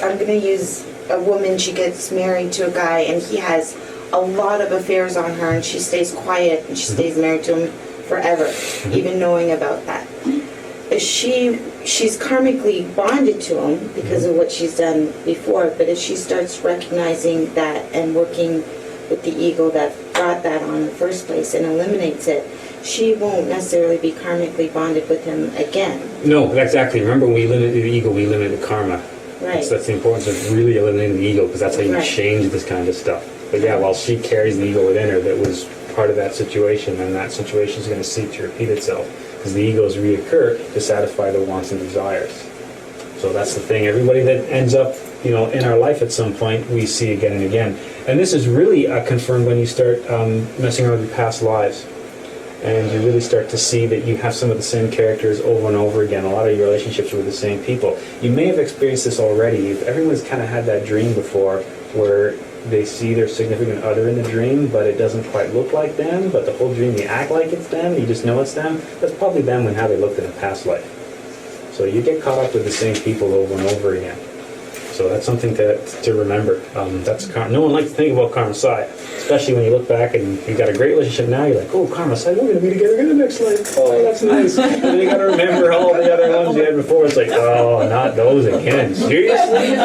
I'm going to use a woman, she gets married to a guy and he has a lot of affairs on her and she stays quiet and she stays married to him forever, even knowing about that. She's karmically bonded to him because of what she's done before, but if she starts recognizing that and working with the ego that brought that on in the first place and eliminates it, she won't necessarily be karmically bonded with him again.
No, exactly. Remember, when we eliminate the ego, we eliminate the karma.
Right.
So that's the importance of really eliminating the ego, because that's how you
Right.
change this kind of stuff. But yeah, while she carries the ego within her that was part of that situation, and that situation is going to seek to repeat itself, because the egos reoccur to satisfy the wants and desires. So that's the thing. Everybody that ends up, in our life at some point, we see again and again. And this is really confirmed when you start messing around with your past lives. And you really start to see that you have some of the same characters over and over again. A lot of your relationships are with the same people. You may have experienced this already. Everyone's kind of had that dream before where they see their significant other in the dream, but it doesn't quite look like them, but the whole dream you act like it's them, you just know it's them. That's probably them and how they looked in a past life. So you get caught up with the same people over and over again. So that's something to remember. That's karma. No one likes to think about karma side, especially when you look back and you've got a great relationship now. You're like, oh, karma side, we're going to be together in the next life. Oh, that's nice. And then you got to remember all the other ones you had before. It's like, oh, not those again. Seriously?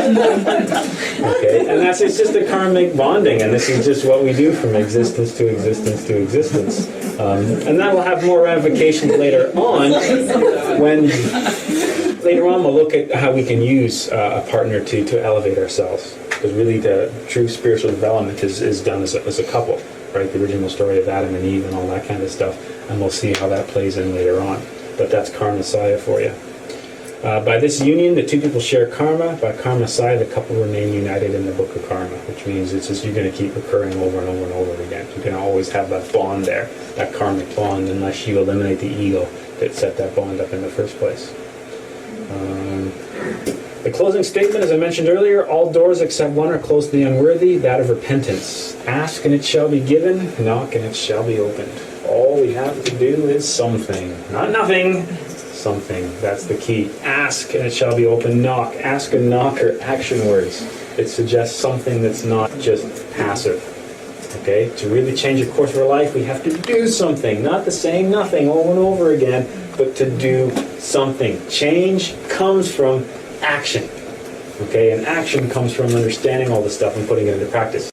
Okay, and it's just a karmic bonding, and this is just what we do from existence to existence to existence. And that will have more ramifications later on when. Later on, we'll look at how we can use a partner to elevate ourselves. Because really, the true spiritual development is done as a couple, right? The original story of Adam and Eve and all that kind of stuff. And we'll see how that plays in later on. But that's karma saya for you. By this union, the two people share karma. By karma saya, the couple remain united in the book of karma, which means it's just you're going to keep recurring over and over and over again. You're going to always have that bond there, that karmic bond, unless you eliminate the ego that set that bond up in the first place. The closing statement, as I mentioned earlier, all doors except one are closed to the unworthy, that of repentance. Ask and it shall be given, knock and it shall be opened. All we have to do is something. Not nothing, something. That's the key. Ask and it shall be opened, knock. Ask and knock are action words. It suggests something that's not just passive. Okay? To really change the course of our life, we have to do something. Not the same nothing over and over again, but to do something. Change comes from action. Okay? And action comes from understanding all this stuff and putting it into practice.